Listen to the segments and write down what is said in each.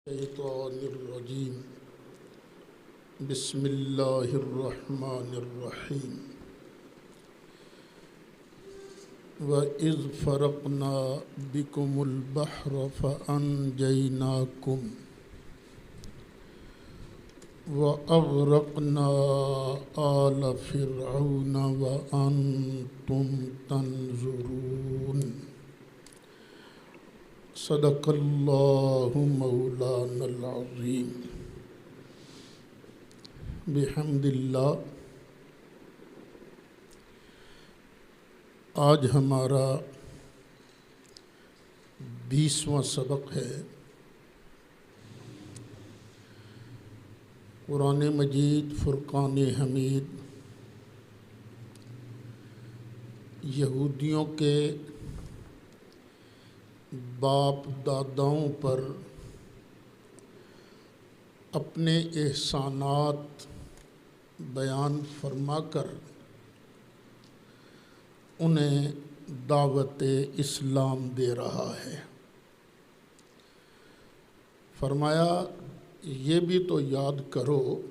الشیطان الرجیم بسم اللہ الرحمن الرحیم وَإِذْ فَرَقْنَا بِكُمُ الْبَحْرَ فَأَنْجَيْنَاكُمْ وَأَغْرَقْنَا آلَ فِرْعَوْنَ وَأَنْتُمْ تَنْظُرُونَ صدق اللہ مولانا العظیم۔ بحمد اللہ آج ہمارا 20واں سبق ہے۔ قرآن مجید فرقان حمید یہودیوں کے باپ داداؤں پر اپنے احسانات بیان فرما کر انہیں دعوت اسلام دے رہا ہے۔ فرمایا یہ بھی تو یاد کرو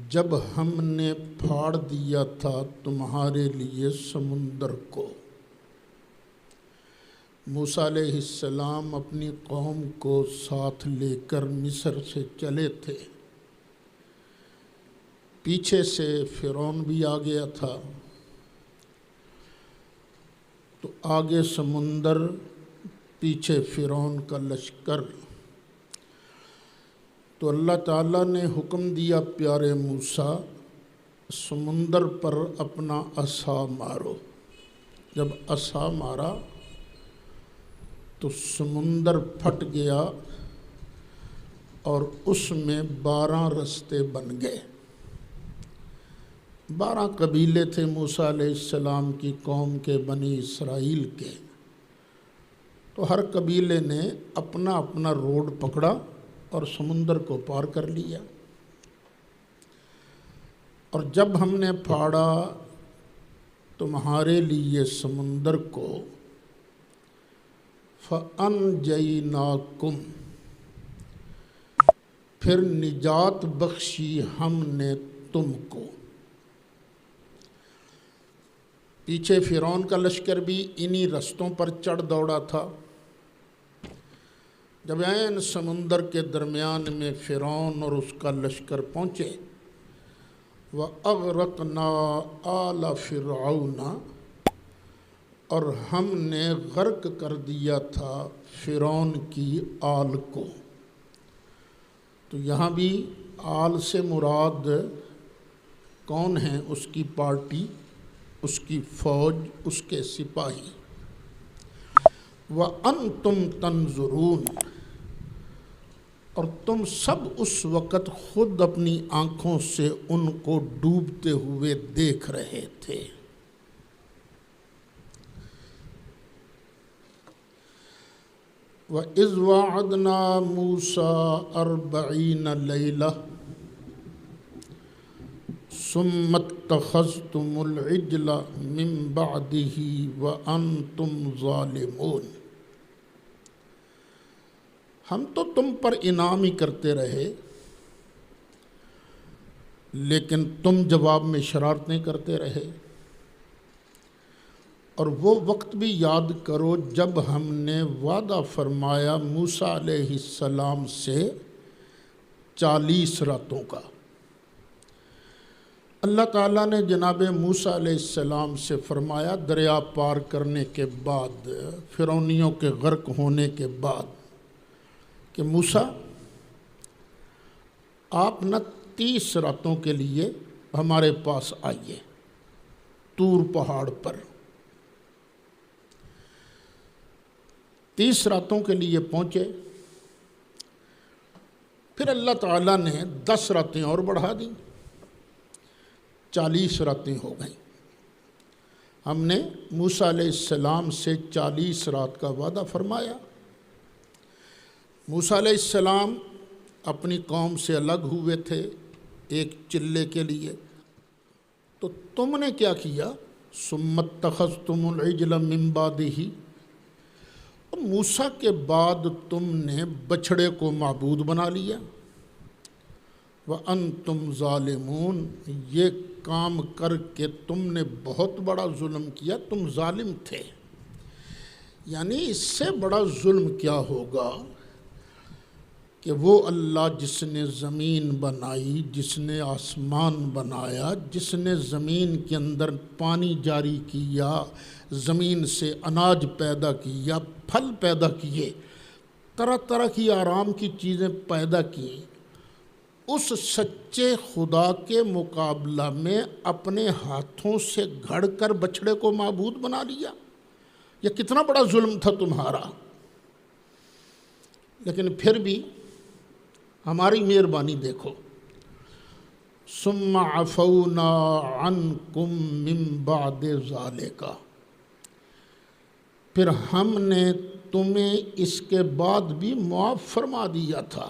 جب ہم نے پھاڑ دیا تھا تمہارے لیے سمندر کو۔ موسیٰ علیہ السلام اپنی قوم کو ساتھ لے کر مصر سے چلے تھے، پیچھے سے فرعون بھی آ گیا تھا، تو آگے سمندر، پیچھے فرعون کا لشکر۔ تو اللہ تعالیٰ نے حکم دیا پیارے موسیٰ سمندر پر اپنا عصا مارو۔ جب عصا مارا تو سمندر پھٹ گیا اور اس میں 12 رستے بن گئے۔ 12 قبیلے تھے موسیٰ علیہ السلام کی قوم کے، بنی اسرائیل کے۔ تو ہر قبیلے نے اپنا اپنا روڈ پکڑا اور سمندر کو پار کر لیا۔ اور جب ہم نے پھاڑا تمہارے لیے سمندر کو، فَأَنْجَيْنَاكُمْ، پھر نجات بخشی ہم نے تم کو۔ پیچھے فرعون کا لشکر بھی انہی رستوں پر چڑھ دوڑا تھا۔ جب عین سمندر کے درمیان میں فرعون اور اس کا لشکر پہنچے، وَأَغْرَقْنَا آلَ فِرْعَوْنَ، اور ہم نے غرق کر دیا تھا فرعون کی آل کو۔ تو یہاں بھی آل سے مراد کون ہیں؟ اس کی پارٹی، اس کی فوج، اس کے سپاہی۔ وَأَنْتُمْ تَنْظُرُونَ، اور تم سب اس وقت خود اپنی آنکھوں سے ان کو ڈوبتے ہوئے دیکھ رہے تھے۔ وَإِذْ وَعَدْنَا مُوسَىٰ 40 لَيْلَةً ثُمَّ اتَّخَذْتُمُ الْعِجْلَ مِن بَعْدِهِ وَأَنْتُمْ ظَالِمُونَ۔ ہم تو تم پر انعام ہی کرتے رہے، لیکن تم جواب میں شرارتیں کرتے رہے۔ اور وہ وقت بھی یاد کرو جب ہم نے وعدہ فرمایا موسیٰ علیہ السلام سے 40 راتوں کا۔ اللہ تعالیٰ نے جناب موسیٰ علیہ السلام سے فرمایا دریا پار کرنے کے بعد، فرعونیوں کے غرق ہونے کے بعد، کہ موسیٰ آپ نہ 30 راتوں کے لیے ہمارے پاس آئیے طور پہاڑ پر۔ 30 راتوں کے لیے پہنچے، پھر اللہ تعالیٰ نے 10 راتیں اور بڑھا دیں، 40 راتیں ہو گئیں۔ ہم نے موسیٰ علیہ السلام سے 40 رات کا وعدہ فرمایا۔ موسیٰ علیہ السلام اپنی قوم سے الگ ہوئے تھے ایک چلے کے لیے، تو تم نے کیا کیا؟ ثُمَّ اتَّخَذْتُمُ الْعِجْلَ مِن بَعْدِهِ، موسیٰ کے بعد تم نے بچھڑے کو معبود بنا لیا، وَأَنْتُمْ ظَالِمُونَ، یہ کام کر کے تم نے بہت بڑا ظلم کیا، تم ظالم تھے۔ یعنی اس سے بڑا ظلم کیا ہوگا کہ وہ اللہ جس نے زمین بنائی، جس نے آسمان بنایا، جس نے زمین کے اندر پانی جاری کیا، زمین سے اناج پیدا کیا، پھل پیدا کیے، طرح طرح کی آرام کی چیزیں پیدا کی، اس سچے خدا کے مقابلہ میں اپنے ہاتھوں سے گھڑ کر بچھڑے کو معبود بنا لیا۔ یہ کتنا بڑا ظلم تھا تمہارا۔ لیکن پھر بھی ہماری مہربانی دیکھو، ثم عفونا عنکم من بعد ذالک، پھر ہم نے تمہیں اس کے بعد بھی معاف فرما دیا تھا۔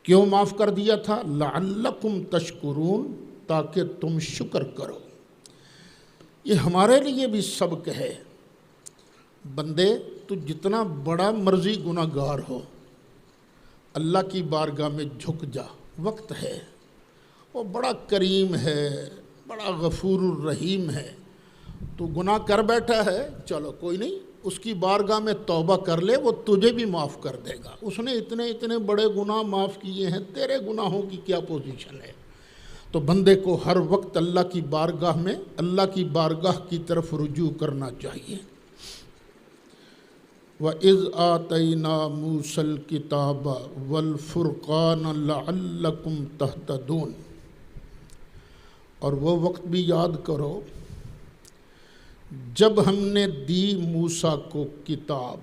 کیوں معاف کر دیا تھا؟ لعلکم تشکرون، تاکہ تم شکر کرو۔ یہ ہمارے لیے بھی سبق ہے۔ بندے تو جتنا بڑا مرضی گناہ گار ہو، اللہ کی بارگاہ میں جھک جا، وقت ہے، وہ بڑا کریم ہے، بڑا غفور الرحیم ہے۔ تو گناہ کر بیٹھا ہے، چلو کوئی نہیں، اس کی بارگاہ میں توبہ کر لے، وہ تجھے بھی معاف کر دے گا۔ اس نے اتنے بڑے گناہ معاف کیے ہیں، تیرے گناہوں کی کیا پوزیشن ہے؟ تو بندے کو ہر وقت اللہ کی بارگاہ میں، اللہ کی بارگاہ کی طرف رجوع کرنا چاہیے۔ وَإِذْ آتَيْنَا مُوسَى الْكِتَابَ وَالْفُرْقَانَ لَعَلَّكُمْ تَهْتَدُونَ، اور وہ وقت بھی یاد کرو جب ہم نے دی موسیٰ کو کتاب۔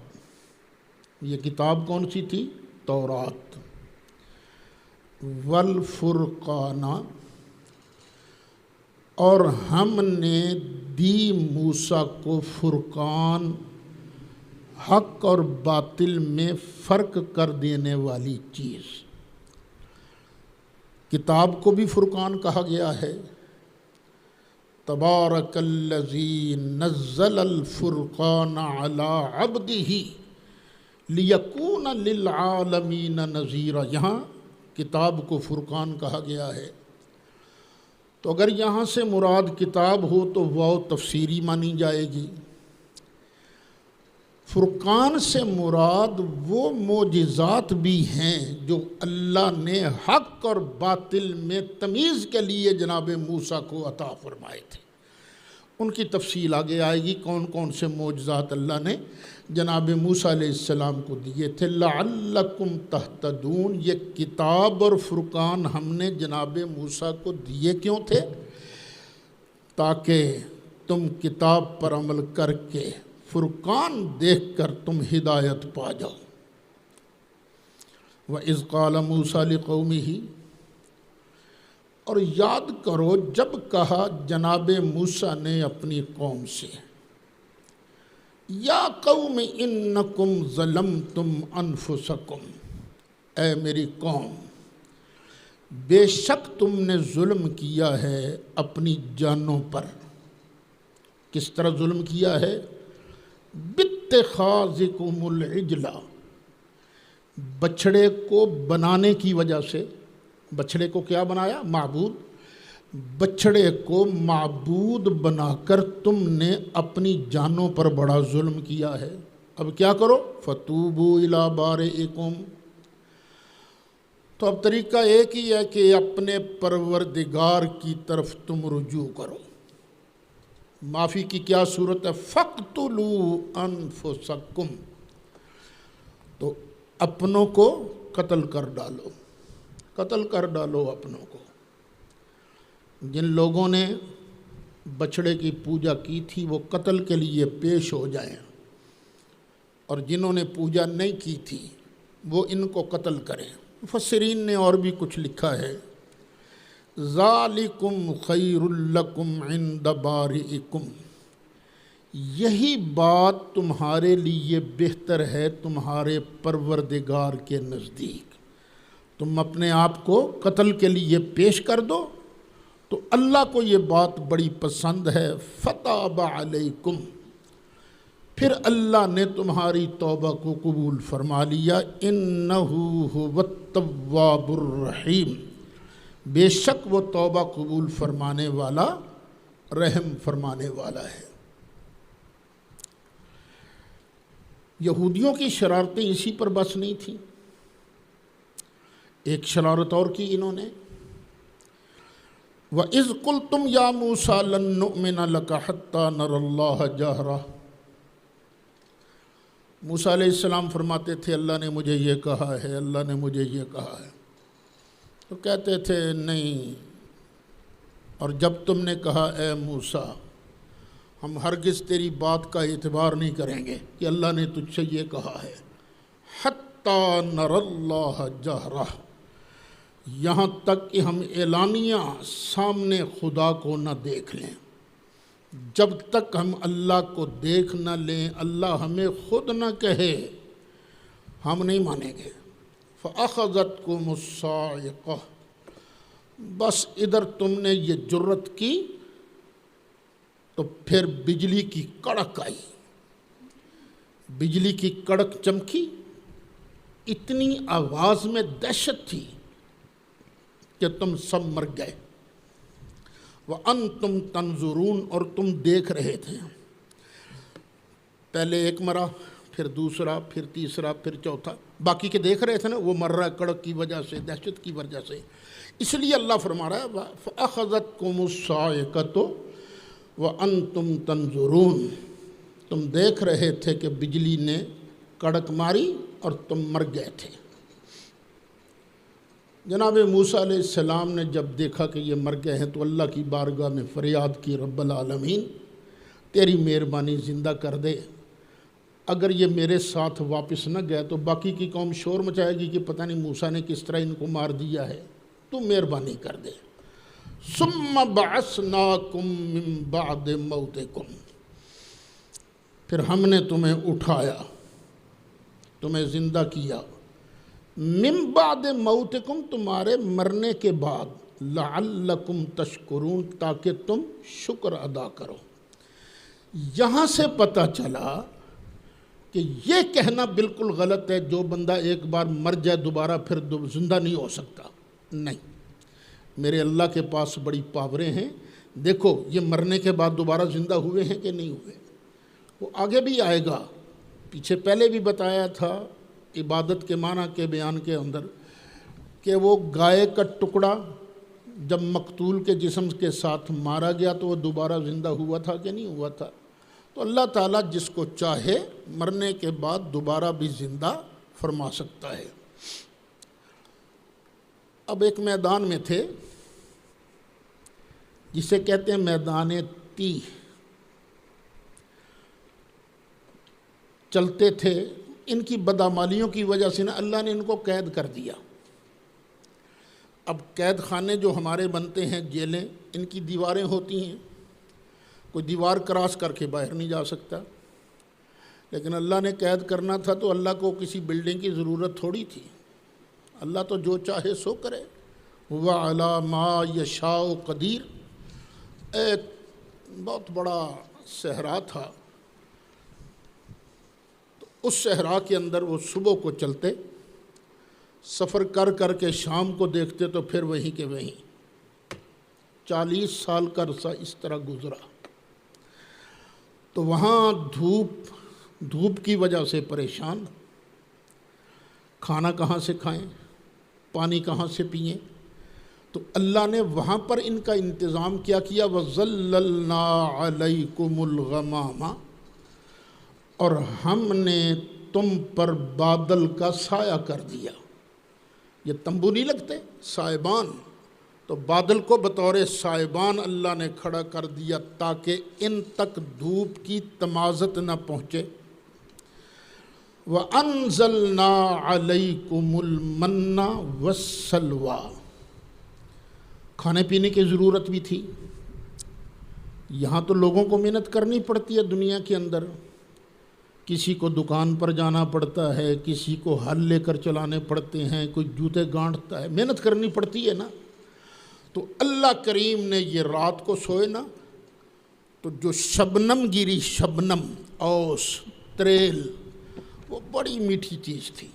یہ کتاب کون سی تھی؟ تورات۔ والفرقان، اور ہم نے دی موسیٰ کو فرقان، حق اور باطل میں فرق کر دینے والی چیز۔ کتاب کو بھی فرقان کہا گیا ہے۔ تبارک الذی نزل الفرقان علی عبدہ لیکون للعالمین نذیرا، یہاں کتاب کو فرقان کہا گیا ہے۔ تو اگر یہاں سے مراد کتاب ہو تو وہ تفسیری مانی جائے گی۔ فرقان سے مراد وہ معجزات بھی ہیں جو اللہ نے حق اور باطل میں تمیز کے لیے جناب موسیٰ کو عطا فرمائے تھے۔ ان کی تفصیل آگے آئے گی، کون کون سے معجزات اللہ نے جناب موسیٰ علیہ السلام کو دیے تھے۔ لعلکم تہتدون، یہ کتاب اور فرقان ہم نے جناب موسیٰ کو دیے کیوں تھے؟ تاکہ تم کتاب پر عمل کر کے فرقان دیکھ کر تم ہدایت پا جاؤ۔ وَإِذْ قَالَ مُوسَىٰ لِقَوْمِهِ، اور یاد کرو جب کہا جناب موسیٰ نے اپنی قوم سے، یا قوم انکم ظلمتم انفسکم، اے میری قوم بے شک تم نے ظلم کیا ہے اپنی جانوں پر۔ کس طرح ظلم کیا ہے؟ باتخاذکم العجل، بچھڑے کو بنانے کی وجہ سے۔ بچھڑے کو کیا بنایا؟ معبود۔ بچھڑے کو معبود بنا کر تم نے اپنی جانوں پر بڑا ظلم کیا ہے۔ اب کیا کرو؟ فتوبوا الی بارئکم، تو اب طریقہ ایک ہی ہے کہ اپنے پروردگار کی طرف تم رجوع کرو۔ معافی کی کیا صورت ہے؟ فَاقْتُلُوا أَنفُسَكُمْ، تو اپنوں کو قتل کر ڈالو، قتل کر ڈالو اپنوں کو۔ جن لوگوں نے بچھڑے کی پوجا کی تھی وہ قتل کے لیے پیش ہو جائیں، اور جنہوں نے پوجا نہیں کی تھی وہ ان کو قتل کریں۔ مفسرین نے اور بھی کچھ لکھا ہے، ذالکم خیر لکم عند بارئکم، یہی بات تمہارے لیے بہتر ہے تمہارے پروردگار کے نزدیک۔ تم اپنے آپ کو قتل کے لیے پیش کر دو تو اللہ کو یہ بات بڑی پسند ہے۔ فتاب علیکم، پھر اللہ نے تمہاری توبہ کو قبول فرما لیا۔ انہ هو التواب الرحیم، بے شک وہ توبہ قبول فرمانے والا، رحم فرمانے والا ہے۔ یہودیوں کی شرارتیں اسی پر بس نہیں تھیں، ایک شرارت اور کی انہوں نے۔ وَإِذْ قُلْتُمْ يَا مُوسَىٰ لَن نُّؤْمِنَ لَكَ حَتَّىٰ نَرَى اللَّهَ جَهْرَةً، موسیٰ علیہ السلام فرماتے تھے اللہ نے مجھے یہ کہا ہے، اللہ نے مجھے یہ کہا ہے، تو کہتے تھے نہیں، اور جب تم نے کہا اے موسیٰ ہم ہرگز تیری بات کا اعتبار نہیں کریں گے کہ اللہ نے تجھ سے یہ کہا ہے، حتیٰ نَرَى اللَّهَ جَهْرَةً، یہاں تک کہ ہم اعلانیہ سامنے خدا کو نہ دیکھ لیں، جب تک ہم اللہ کو دیکھ نہ لیں، اللہ ہمیں خود نہ کہے، ہم نہیں مانیں گے۔ فَأَخَذَتْكُمُ الصَّاعِقَةُ، بس ادھر تم نے یہ جرت کی تو پھر بجلی کی کڑک آئی، بجلی کی کڑک چمکی، اتنی آواز میں دہشت تھی کہ تم سب مر گئے۔ وَأَنْتُمْ تَنْظُرُونَ، اور تم دیکھ رہے تھے، پہلے ایک مرا، پھر دوسرا، پھر تیسرا، پھر چوتھا، باقی کے دیکھ رہے تھے نا، وہ مر رہا ہے کڑک کی وجہ سے، دہشت کی وجہ سے۔ اس لیے اللہ فرما رہا ہے فَأَخَذَتْكُمُ الصَّاعِقَةُ وَأَنْتُمْ تَنْظُرُونَ، تم دیکھ رہے تھے کہ بجلی نے کڑک ماری اور تم مر گئے تھے۔ جناب موسیٰ علیہ السلام نے جب دیکھا کہ یہ مر گئے ہیں تو اللہ کی بارگاہ میں فریاد کی، رب العالمین تیری مہربانی زندہ کر دے، اگر یہ میرے ساتھ واپس نہ گئے تو باقی کی قوم شور مچائے گی کہ پتہ نہیں موسیٰ نے کس طرح ان کو مار دیا ہے، تو مہربانی کر دے۔ ثم بعثناکم من بعد موتکم، پھر ہم نے تمہیں اٹھایا، تمہیں زندہ کیا، من بعد موتکم، تمہارے مرنے کے بعد، لعلکم تشکرون، تاکہ تم شکر ادا کرو۔ یہاں سے پتہ چلا کہ یہ کہنا بالکل غلط ہے جو بندہ ایک بار مر جائے دوبارہ پھر زندہ نہیں ہو سکتا، نہیں، میرے اللہ کے پاس بڑی پاوریں ہیں، دیکھو یہ مرنے کے بعد دوبارہ زندہ ہوئے ہیں کہ نہیں ہوئے، وہ آگے بھی آئے گا، پیچھے پہلے بھی بتایا تھا عبادت کے معنی کے بیان کے اندر کہ وہ گائے کا ٹکڑا جب مقتول کے جسم کے ساتھ مارا گیا تو وہ دوبارہ زندہ ہوا تھا کہ نہیں ہوا تھا۔ تو اللہ تعالیٰ جس کو چاہے مرنے کے بعد دوبارہ بھی زندہ فرما سکتا ہے۔ اب ایک میدان میں تھے جسے کہتے ہیں میدان تیہ، چلتے تھے، ان کی بدعمالیوں کی وجہ سے نا اللہ نے ان کو قید کر دیا۔ اب قید خانے جو ہمارے بنتے ہیں، جیلیں، ان کی دیواریں ہوتی ہیں، کوئی دیوار کراس کر کے باہر نہیں جا سکتا، لیکن اللہ نے قید کرنا تھا تو اللہ کو کسی بلڈنگ کی ضرورت تھوڑی تھی، اللہ تو جو چاہے سو کرے۔ وَعَلَىٰ مَا يَشَاءُ قَدِيرٌ، ایک بہت بڑا صحرا تھا، تو اس صحرا کے اندر وہ صبح کو چلتے، سفر کر کر کے شام کو دیکھتے تو پھر وہیں کے وہیں 40 سال کا عرصہ اس طرح گزرا۔ تو وہاں دھوپ کی وجہ سے پریشان، کھانا کہاں سے کھائیں، پانی کہاں سے پئیں، تو اللہ نے وہاں پر ان کا انتظام کیا وَظَلَّلْنَا عَلَيْكُمُ الْغَمَامَ، اور ہم نے تم پر بادل کا سایہ کر دیا۔ یہ تمبو نہیں لگتے سائبان، تو بادل کو بطور سائبان اللہ نے کھڑا کر دیا تاکہ ان تک دھوپ کی تمازت نہ پہنچے۔ وَأَنزَلْنَا عَلَيْكُمُ الْمَنَّ وَالسَّلْوَىٰ، کھانے پینے کی ضرورت بھی تھی۔ یہاں تو لوگوں کو محنت کرنی پڑتی ہے دنیا کے اندر، کسی کو دکان پر جانا پڑتا ہے، کسی کو ہل لے کر چلانے پڑتے ہیں، کوئی جوتے گانٹتا ہے، محنت کرنی پڑتی ہے نا۔ تو اللہ کریم نے یہ رات کو سوئے نا، تو جو شبنم گیری، شبنم، اوس، تریل، وہ بڑی میٹھی چیز تھی،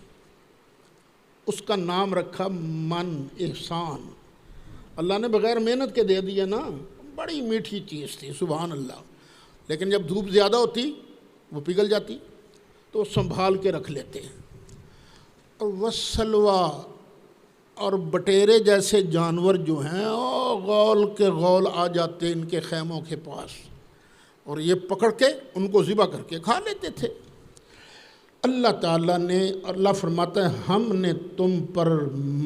اس کا نام رکھا من، احسان۔ اللہ نے بغیر محنت کے دے دیا نا، بڑی میٹھی چیز تھی، سبحان اللہ۔ لیکن جب دھوپ زیادہ ہوتی وہ پگھل جاتی، تو سنبھال کے رکھ لیتے۔ اور وسلوا، اور بٹیرے جیسے جانور جو ہیں غول کے غول آ جاتے ان کے خیموں کے پاس، اور یہ پکڑ کے ان کو ذبح کر کے کھا لیتے تھے۔ اللہ تعالیٰ نے، اللہ فرماتا ہے ہم نے تم پر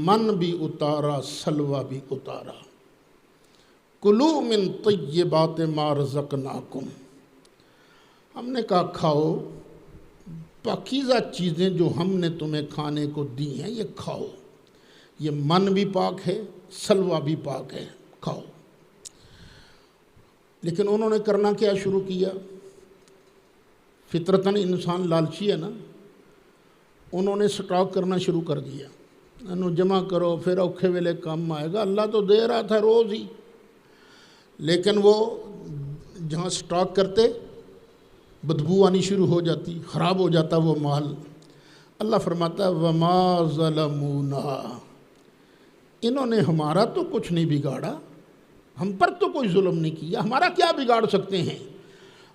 من بھی اتارا، سلوہ بھی اتارا۔ کلوا من طیبات ما رزقناکم، ہم نے کہا کھاؤ پاکیزہ چیزیں جو ہم نے تمہیں کھانے کو دی ہیں، یہ کھاؤ۔ یہ من بھی پاک ہے، سلوہ بھی پاک ہے، کھاؤ۔ لیکن انہوں نے کرنا کیا شروع کیا؟ فطرتاً انسان لالچی ہے نا، انہوں نے سٹاک کرنا شروع کر دیا، انہوں جمع کرو پھر اوکھے ویلے کام آئے گا۔ اللہ تو دے رہا تھا روز ہی، لیکن وہ جہاں سٹاک کرتے بدبو آنی شروع ہو جاتی، خراب ہو جاتا وہ مال۔ اللہ فرماتا ہے وما ظلمونا، انہوں نے ہمارا تو کچھ نہیں بگاڑا، ہم پر تو کوئی ظلم نہیں کیا، ہمارا کیا بگاڑ سکتے ہیں؟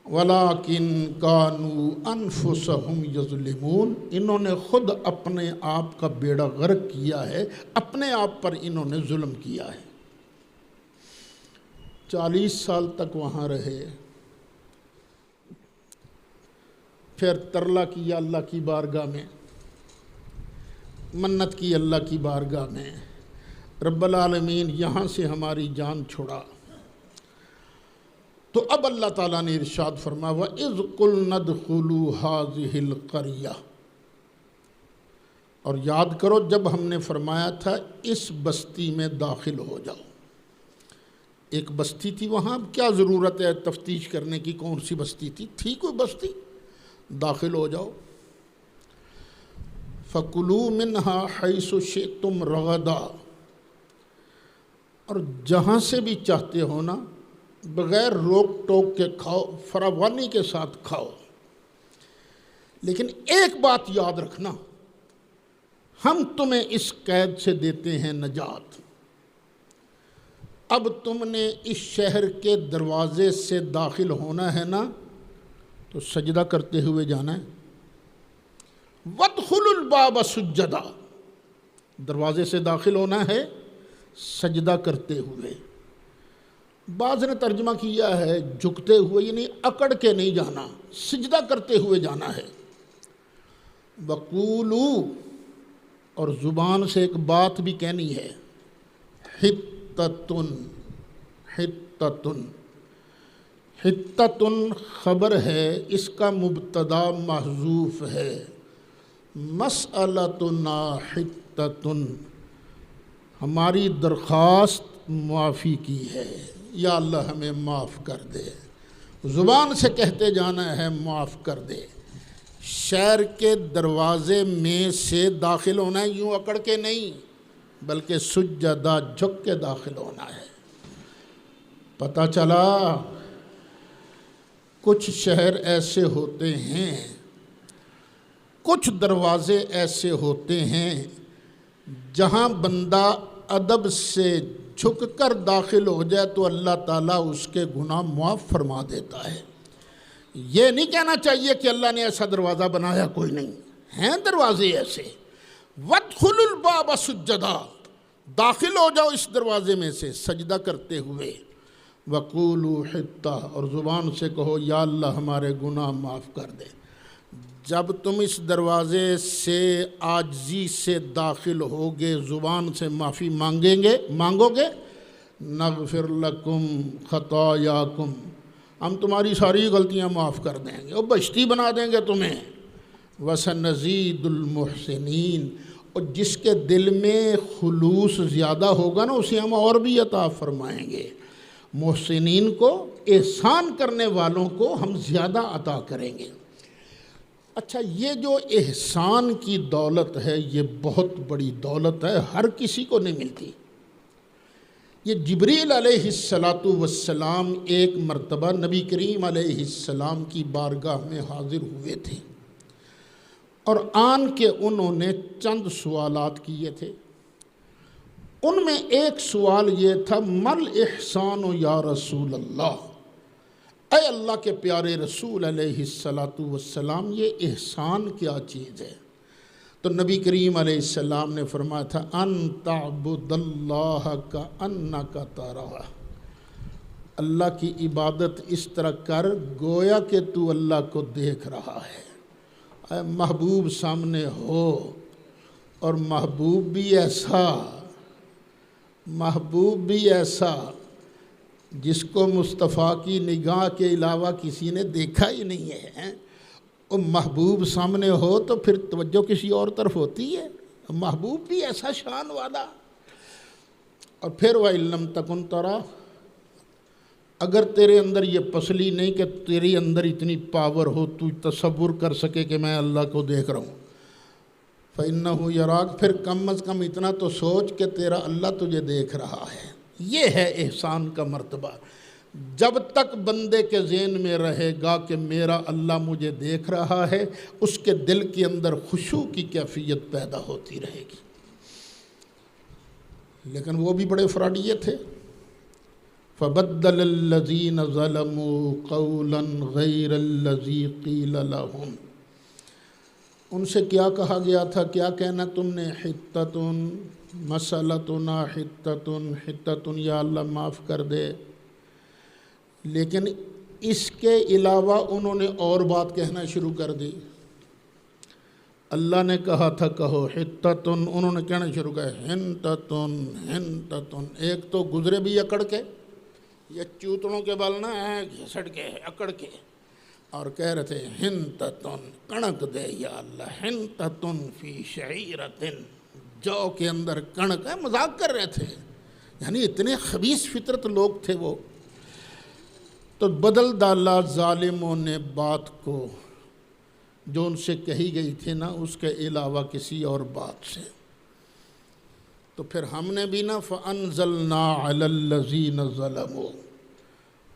وَلَٰكِن كَانُوا أَنفُسَهُمْ يَظْلِمُونَ، انہوں نے خود اپنے آپ کا بیڑا غرق کیا ہے، اپنے آپ پر انہوں نے ظلم کیا ہے۔ 40 سال تک وہاں رہے، پھر ترلا کیا اللہ کی بارگاہ میں، منت کی اللہ کی بارگاہ میں، رب العالمین یہاں سے ہماری جان چھڑا۔ تو اب اللہ تعالیٰ نے ارشاد فرمایا وَإِذْ قُلْنَا ادْخُلُوا هَٰذِهِ الْقَرْيَةَ، اور یاد کرو جب ہم نے فرمایا تھا اس بستی میں داخل ہو جاؤ۔ ایک بستی تھی وہاں، اب کیا ضرورت ہے تفتیش کرنے کی کون سی بستی تھی کوئی بستی، داخل ہو جاؤ۔ فَكُلُوا مِنْهَا حَيْثُ شِئْتُمْ رَغَدًا، اور جہاں سے بھی چاہتے ہو نا بغیر روک ٹوک کے کھاؤ، فراوانی کے ساتھ کھاؤ۔ لیکن ایک بات یاد رکھنا، ہم تمہیں اس قید سے دیتے ہیں نجات۔ اب تم نے اس شہر کے دروازے سے داخل ہونا ہے نا تو سجدہ کرتے ہوئے جانا ہے۔ وَادْخُلُوا الْبَابَ سُجَّدًا، دروازے سے داخل ہونا ہے سجدہ کرتے ہوئے۔ بعض نے ترجمہ کیا ہے جھکتے ہوئے، یعنی اکڑ کے نہیں جانا، سجدہ کرتے ہوئے جانا ہے۔ وَقُولُوا، اور زبان سے ایک بات بھی کہنی ہے، حِطَّةٌ، حِطَّةٌ، حِطَّةٌ خبر ہے، اس کا مبتدا محذوف ہے۔ مَسْأَلَتُنَا حِطَّةٌ، ہماری درخواست معافی کی ہے، یا اللہ ہمیں معاف کر دے۔ زبان سے کہتے جانا ہے معاف کر دے۔ شہر کے دروازے میں سے داخل ہونا ہے، یوں اکڑ کے نہیں بلکہ سجدہ جھک کے داخل ہونا ہے۔ پتہ چلا کچھ شہر ایسے ہوتے ہیں، کچھ دروازے ایسے ہوتے ہیں جہاں بندہ ادب سے جھک کر داخل ہو جائے تو اللہ تعالیٰ اس کے گناہ معاف فرما دیتا ہے۔ یہ نہیں کہنا چاہیے کہ اللہ نے ایسا دروازہ بنایا کوئی نہیں، ہیں دروازے ایسے۔ وَادْخُلُوا الْبَابَ سُجَّدًا، داخل ہو جاؤ اس دروازے میں سے سجدہ کرتے ہوئے۔ وَقُولُوا حِطَّةٌ، اور زبان سے کہو یا اللہ ہمارے گناہ معاف کر دے۔ جب تم اس دروازے سے عاجزی سے داخل ہوگے، زبان سے معافی مانگو گے، نغفر لکم خطایاکم، ہم تمہاری ساری غلطیاں معاف کر دیں گے اور بہشتی بنا دیں گے تمہیں۔ وسنزید المحسنین، اور جس کے دل میں خلوص زیادہ ہوگا نا اسے ہم اور بھی عطا فرمائیں گے۔ محسنین کو، احسان کرنے والوں کو ہم زیادہ عطا کریں گے۔ اچھا، یہ جو احسان کی دولت ہے یہ بہت بڑی دولت ہے، ہر کسی کو نہیں ملتی۔ یہ جبریل علیہ السلام ایک مرتبہ نبی کریم علیہ السلام کی بارگاہ میں حاضر ہوئے تھے اور آن کے انہوں نے چند سوالات کیے تھے۔ ان میں ایک سوال یہ تھا، مل احسان یا رسول اللہ، اے اللہ کے پیارے رسول علیہ السلام، یہ احسان کیا چیز ہے؟ تو نبی کریم علیہ السلام نے فرمایا تھا، ان تعبد اللہ کأنک تراہ، اللہ کی عبادت اس طرح کر گویا کہ تو اللہ کو دیکھ رہا ہے۔ اے محبوب سامنے ہو، اور محبوب بھی ایسا جس کو مصطفیٰ کی نگاہ کے علاوہ کسی نے دیکھا ہی نہیں ہے۔ اور محبوب سامنے ہو تو پھر توجہ کسی اور طرف ہوتی ہے، محبوب بھی ایسا شان والا۔ اور پھر وَإِن لَّمْ تَكُن تَرَاهُ، اگر تیرے اندر یہ پسلی نہیں کہ تیرے اندر اتنی پاور ہو تو تصور کر سکے کہ میں اللہ کو دیکھ رہا ہوں، فَإِنَّهُ يَرَاكَ، پھر کم از کم اتنا تو سوچ کہ تیرا اللہ تجھے دیکھ رہا ہے۔ یہ ہے احسان کا مرتبہ۔ جب تک بندے کے ذہن میں رہے گا کہ میرا اللہ مجھے دیکھ رہا ہے، اس کے دل کے اندر خشوع کی کیفیت پیدا ہوتی رہے گی۔ لیکن وہ بھی بڑے فراڈیے تھے۔ فَبَدَّلَ الَّذِينَ ظَلَمُوا قَوْلًا غَيْرَ الَّذِي قِيلَ لَهُمْ، ان سے کیا کہا گیا تھا، کیا کہنا تم نے، حتتن مسلتنا حتتن، یا اللہ معاف کر دے۔ لیکن اس کے علاوہ انہوں نے اور بات کہنا شروع کر دی۔ اللہ نے کہا تھا کہو حتتن، انہوں نے کہنا شروع کیا، ہنتتن۔ ایک تو گزرے بھی اکڑ کے، یہ چوتڑوں کے بال نہ گھسڑ کے اکڑ کے، اور کہہ رہے تھے ہنتتن، کڑک دے یا اللہ، ہنتتن فی شعیرتن، جو کے اندر کڑک ہے، مذاق کر رہے تھے۔ یعنی اتنے خبیث فطرت لوگ تھے وہ۔ تو بدل ڈالا ظالموں نے بات کو، جو ان سے کہی گئی تھی نا، اس کے علاوہ کسی اور بات سے۔ تو پھر ہم نے بھی نا فَأَنزَلْنَا عَلَى الَّذِينَ ظَلَمُوا،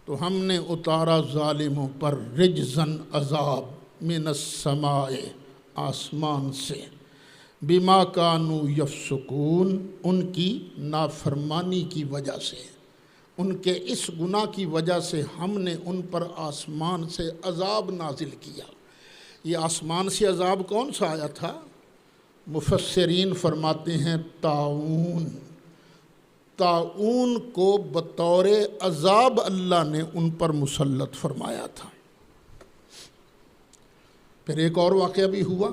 تو ہم نے اتارا ظالموں پر رجزن عذاب، من السماء، آسمان سے، بما کانوا یفسقون، ان کی نافرمانی کی وجہ سے، ان کے اس گناہ کی وجہ سے ہم نے ان پر آسمان سے عذاب نازل کیا۔ یہ آسمان سے عذاب کون سا آیا تھا؟ مفسرین فرماتے ہیں طاعون۔ طاعون کو بطور عذاب اللہ نے ان پر مسلط فرمایا تھا۔ پھر ایک اور واقعہ بھی ہوا۔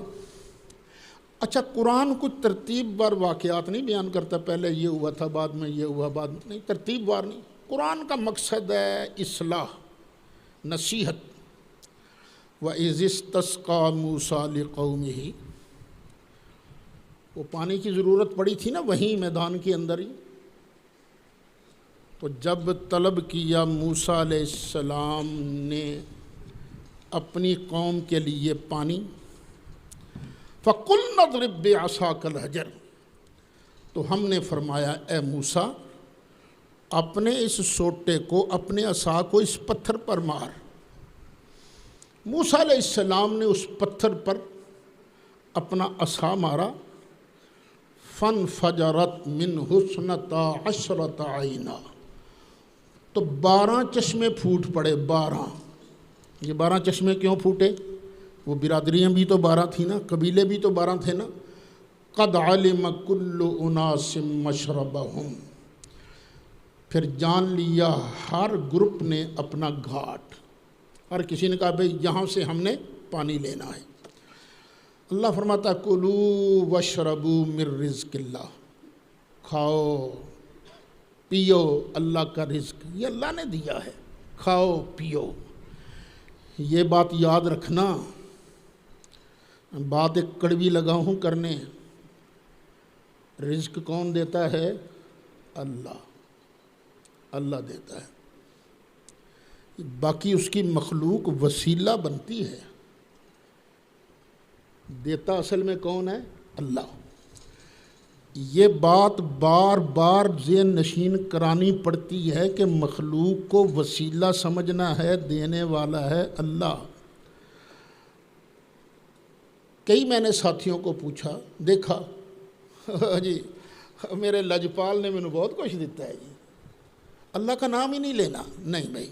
اچھا، قرآن کچھ ترتیب وار واقعات نہیں بیان کرتا، پہلے یہ ہوا تھا، بعد میں یہ ہوا، بعد میں نہیں، ترتیب وار نہیں۔ قرآن کا مقصد ہے اصلاح، نصیحت۔ وَإِذِ اسْتَسْقَىٰ مُوسَىٰ لِقَوْمِهِ، وہ پانی کی ضرورت پڑی تھی نا وہیں میدان کے اندر ہی۔ تو جب طلب کیا موسیٰ علیہ السلام نے اپنی قوم کے لیے پانی، فَقُلْنَا اضْرِب بِّعَصَاكَ الْحَجَرَ، تو ہم نے فرمایا اے موسیٰ اپنے اس سوٹے کو، اپنے عصا کو اس پتھر پر مار۔ موسیٰ علیہ السلام نے اس پتھر پر اپنا عصا مارا، فَانْفَجَرَتْ مِنْهُ اثْنَتَا عَشْرَةَ عَيْنًا، تو 12 چشمے پھوٹ پڑے۔ 12، یہ 12 چشمے کیوں پھوٹے؟ وہ برادریاں بھی تو 12 تھیں نا، قبیلے بھی تو 12 تھے نا۔ قَدْ عَلِمَ كُلُّ أُنَاسٍ مَشْرَبَهُمْ، پھر جان لیا ہر گروپ نے اپنا گھاٹ، ہر کسی نے کہا بھئی یہاں سے ہم نے پانی لینا ہے۔ اللہ فرماتا کُلُوا وَاشْرَبُوا مِن رِزْقِ اللہ، کھاؤ پیو اللہ کا رزق، یہ اللہ نے دیا ہے، کھاؤ پیو۔ یہ بات یاد رکھنا، بات ایک کڑوی لگا ہوں کرنے، رزق کون دیتا ہے؟ اللہ، اللہ دیتا ہے، باقی اس کی مخلوق وسیلہ بنتی ہے، دیتا اصل میں کون ہے؟ اللہ۔ یہ بات بار بار ذہن نشین کرانی پڑتی ہے کہ مخلوق کو وسیلہ سمجھنا ہے، دینے والا ہے اللہ۔ کئی میں نے ساتھیوں کو پوچھا، دیکھا جی میرے لجپال نے مجھے بہت کچھ دیتا ہے جی، اللہ کا نام ہی نہیں لینا۔ نہیں بھائی،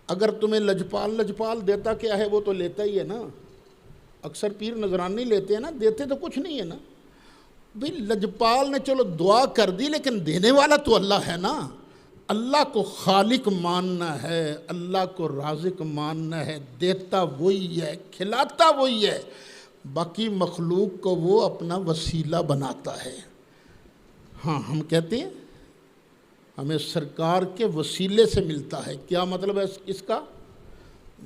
اگر تمہیں لجپال دیتا کیا ہے، وہ تو لیتا ہی ہے نا۔ اکثر پیر نذرانی لیتے ہیں نا، دیتے تو کچھ نہیں ہے نا بھئی۔ لجپال نے چلو دعا کر دی، لیکن دینے والا تو اللہ ہے نا۔ اللہ کو خالق ماننا ہے، اللہ کو رازق ماننا ہے، دیتا وہی ہے، کھلاتا وہی ہے، باقی مخلوق کو وہ اپنا وسیلہ بناتا ہے۔ ہاں ہم کہتے ہیں ہمیں سرکار کے وسیلے سے ملتا ہے۔ کیا مطلب ہے اس کا؟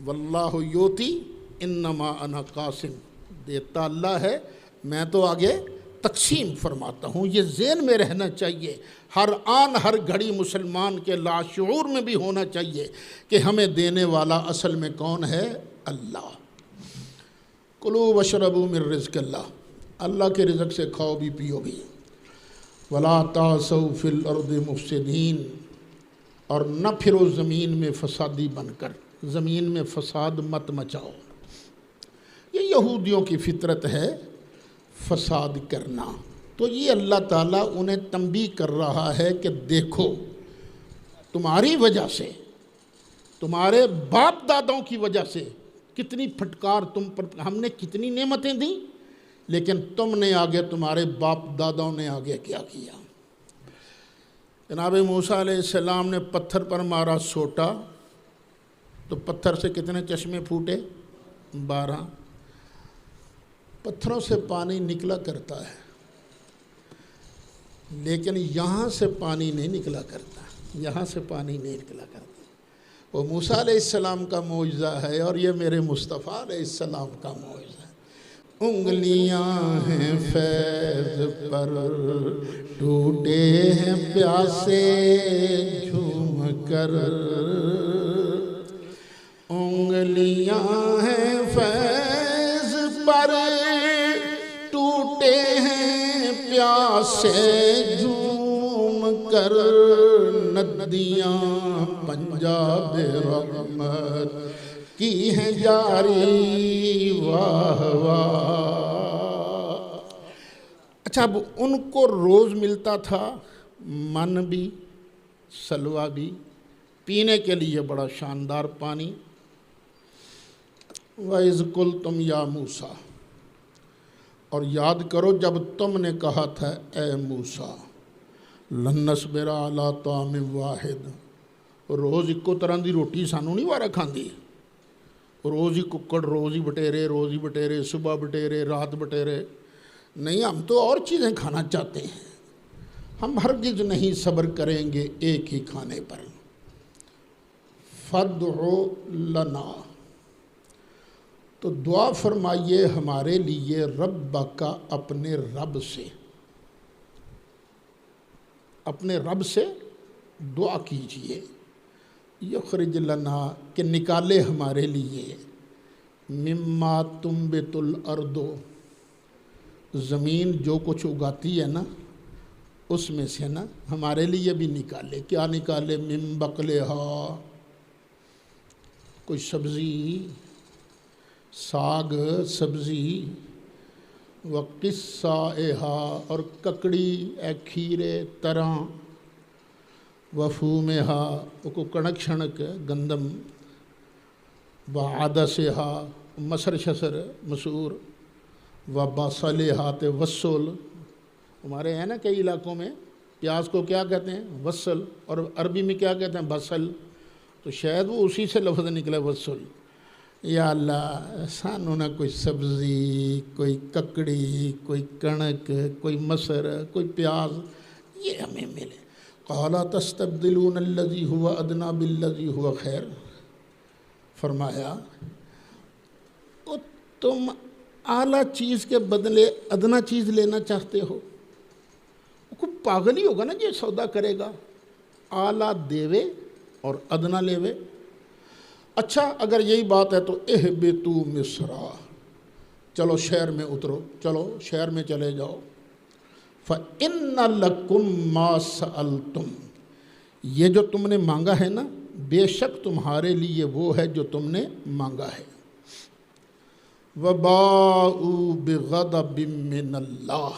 واللہ یوتی انما انا قاسم، دیتا اللہ ہے، میں تو آگے تقسیم فرماتا ہوں۔ یہ ذہن میں رہنا چاہیے، ہر آن ہر گھڑی مسلمان کے لاشعور میں بھی ہونا چاہیے کہ ہمیں دینے والا اصل میں کون ہے؟ اللہ۔ کلوا واشربوا من رزق اللہ، اللہ کے رزق سے کھاؤ بھی پیو بھی۔ ولا تعثوا فی الارض مفسدین، اور نہ پھرو زمین میں فسادی بن کر، زمین میں فساد مت مچاؤ۔ یہ یہودیوں کی فطرت ہے فساد کرنا، تو یہ اللہ تعالیٰ انہیں تنبیہ کر رہا ہے کہ دیکھو تمہاری وجہ سے، تمہارے باپ دادوں کی وجہ سے کتنی پھٹکار تم پر، ہم نے کتنی نعمتیں دیں، لیکن تم نے آگے، تمہارے باپ دادوں نے آگے کیا کیا۔ جناب موسیٰ علیہ السلام نے پتھر پر مارا سوٹا، تو پتھر سے کتنے چشمے پھوٹے؟ 12۔ پتھروں سے پانی نکلا کرتا ہے، لیکن یہاں سے پانی نہیں نکلا کرتا، یہاں سے پانی نہیں نکلا کرتا۔ وہ موسیٰ علیہ السلام کا معجزہ ہے، اور یہ میرے مصطفیٰ علیہ السلام کا معجزہ ہے۔ انگلیاں ہیں فیض پر ٹوٹے ہیں پیاسے جھوم کر، انگلیاں ہیں فیض پر ٹوٹے ہیں پیاسے جھوم کر، ندیاں پنجاب رحمت کی ہیں جاری، واہ واہ۔ اچھا، اب ان کو روز ملتا تھا من بھی، سلوہ بھی، پینے کے لیے بڑا شاندار پانی۔ وَإِذْ قُلْتُمْ يَا مُوسَىٰ، اور یاد کرو جب تم نے کہا تھا اے موسیٰ، لَن نَّصْبِرَ عَلَىٰ طَعَامٍ وَاحِدٍ، روز اکو طرح دی روٹی سانوں نہیں وارا کھاندی، روز ہی ککڑ، روز ہی بٹیرے، صبح بٹیرے، رات بٹیرے، نہیں، ہم تو اور چیزیں کھانا چاہتے ہیں، ہم ہرگز نہیں صبر کریں گے ایک ہی کھانے پر۔ فَادْعُ لَنَا، تو دعا فرمائیے ہمارے لیے، ربک، اپنے رب سے، اپنے رب سے دعا کیجئے، یخرج لنا، کہ نکالے ہمارے لیے، مما تنبت الارض، زمین جو کچھ اگاتی ہے نا اس میں سے نا ہمارے لیے بھی نکالے۔ کیا نکالے؟ من بقلہا، کوئی سبزی، ساگ سبزی، وقصائہا، اور ککڑی، اے کھیرے، تراں، وفومہا، کو کنک شنک گندم، وعدسہا، مسر شسر مسور، وبصلہا، تے وصل، ہمارے ہیں نا کئی علاقوں میں پیاز کو کیا کہتے ہیں؟ وصل، اور عربی میں کیا کہتے ہیں؟ بصل، تو شاید وہ اسی سے لفظ نکلا وصل۔ یا اللہ سانوں نہ کوئی سبزی، کوئی ککڑی، کوئی کنک، کوئی مسر، کوئی پیاز، یہ ہمیں ملے۔ قَالَ تَسْتَبْدِلُونَ الَّذِي هُوَ أَدْنَىٰ بِالَّذِي هُوَ خَيْرٌ، فرمایا تم اعلیٰ چیز کے بدلے ادنا چیز لینا چاہتے ہو؟ کوئی پاگل ہی ہوگا نا جو سودا کرے گا، اعلیٰ دیوے اور ادنا لیوے۔ اچھا اگر یہی بات ہے تو اہبطوا مصر، چلو شہر میں اترو، چلو شہر میں چلے جاؤ۔ فَإِنَّ لَكُمْ مَا سَأَلْتُمْ، یہ جو تم نے مانگا ہے نا، بے شک تمہارے لیے وہ ہے جو تم نے مانگا ہے۔ وَبَاءُوا بِغَضَبٍ مِّنَ اللَّهِ،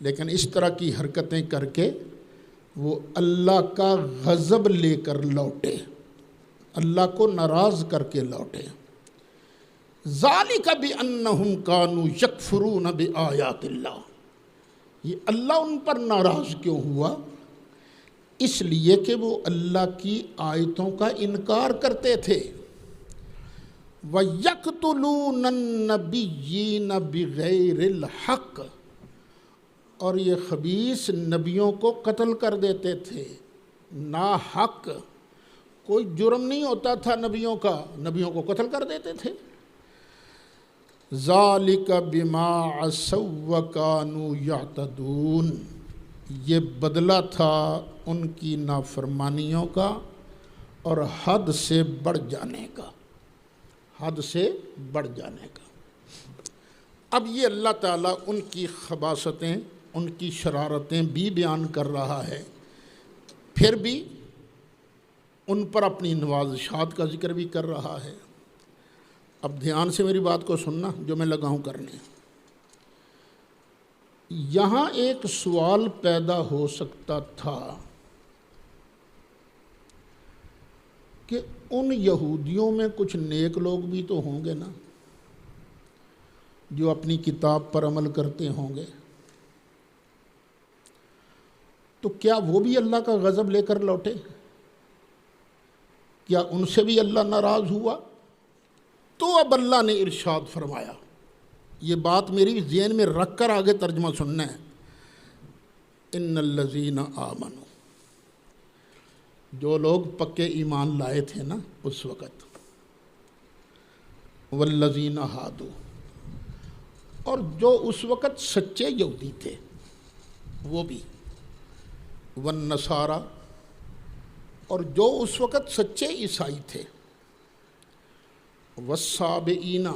لیکن اس طرح کی حرکتیں کر کے وہ اللہ کا غضب لے کر لوٹے، اللہ کو ناراض کر کے لوٹے۔ ذَلِكَ بِأَنَّهُمْ كَانُوا يَكْفُرُونَ بِآيَاتِ اللَّهِ، یہ اللہ ان پر ناراض کیوں ہوا؟ اس لیے کہ وہ اللہ کی آیتوں کا انکار کرتے تھے۔ وَيَقْتُلُونَ النَّبِيِّينَ بِغَيْرِ الْحَقِّ، اور یہ خبیث نبیوں کو قتل کر دیتے تھے ناحق، کوئی جرم نہیں ہوتا تھا نبیوں کا، نبیوں کو قتل کر دیتے تھے۔ ذَلِكَ بِمَا عَصَوْا وَكَانُوا يَعْتَدُونَ، یہ بدلہ تھا ان کی نافرمانیوں کا اور حد سے بڑھ جانے کا، حد سے بڑھ جانے کا۔ اب یہ اللہ تعالیٰ ان کی خباثتیں، ان کی شرارتیں بھی بیان کر رہا ہے، پھر بھی ان پر اپنی نوازشات کا ذکر بھی کر رہا ہے۔ اب دھیان سے میری بات کو سننا جو میں لگا ہوں کرنے۔ یہاں ایک سوال پیدا ہو سکتا تھا کہ ان یہودیوں میں کچھ نیک لوگ بھی تو ہوں گے نا، جو اپنی کتاب پر عمل کرتے ہوں گے، تو کیا وہ بھی اللہ کا غضب لے کر لوٹے؟ کیا ان سے بھی اللہ ناراض ہوا؟ تو اب اللہ نے ارشاد فرمایا، یہ بات میری ذہن میں رکھ کر آگے ترجمہ سننا ہے۔ ان الذین آمنوا، جو لوگ پکے ایمان لائے تھے نا اس وقت، والذین ہادوا، اور جو اس وقت سچے یہودی تھے وہ بھی، والنصارى، اور جو اس وقت سچے عیسائی تھے، والصابئین،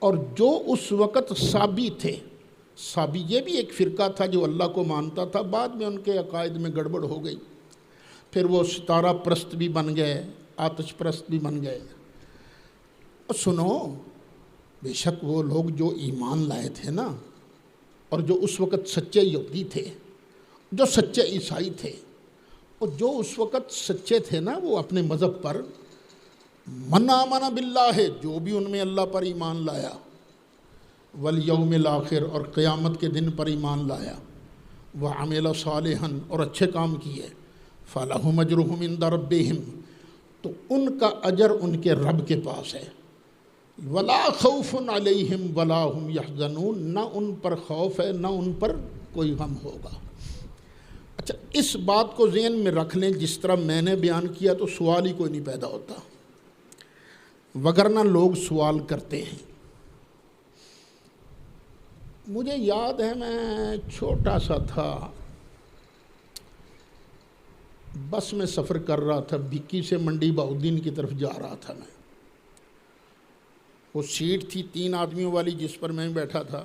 اور جو اس وقت صابی تھے۔ صابی یہ بھی ایک فرقہ تھا جو اللہ کو مانتا تھا، بعد میں ان کے عقائد میں گڑبڑ ہو گئی، پھر وہ ستارہ پرست بھی بن گئے، آتش پرست بھی بن گئے۔ اور سنو، بے شک وہ لوگ جو ایمان لائے تھے نا، اور جو اس وقت سچے یہودی تھے، جو سچے عیسائی تھے، اور جو اس وقت سچے تھے نا وہ اپنے مذہب پر، من آمن باللہ، جو بھی ان میں اللہ پر ایمان لایا، والیوم الآخر، اور قیامت کے دن پر ایمان لایا، وعمل صالحا، اور اچھے کام کیے، فلہم اجرہم عند ربہم، تو ان کا اجر ان کے رب کے پاس ہے، ولا خوف علیہم ولا ہم یحزنون، نہ ان پر خوف ہے نہ ان پر کوئی غم ہوگا۔ اچھا، اس بات کو ذہن میں رکھ لیں، جس طرح میں نے بیان کیا تو سوال ہی کوئی نہیں پیدا ہوتا، وگرنہ لوگ سوال کرتے ہیں۔ مجھے یاد ہے میں چھوٹا سا تھا، بس میں سفر کر رہا تھا، بھکی سے منڈی بہاؤالدین کی طرف جا رہا تھا میں۔ وہ سیٹ تھی 3 آدمیوں والی جس پر میں بیٹھا تھا،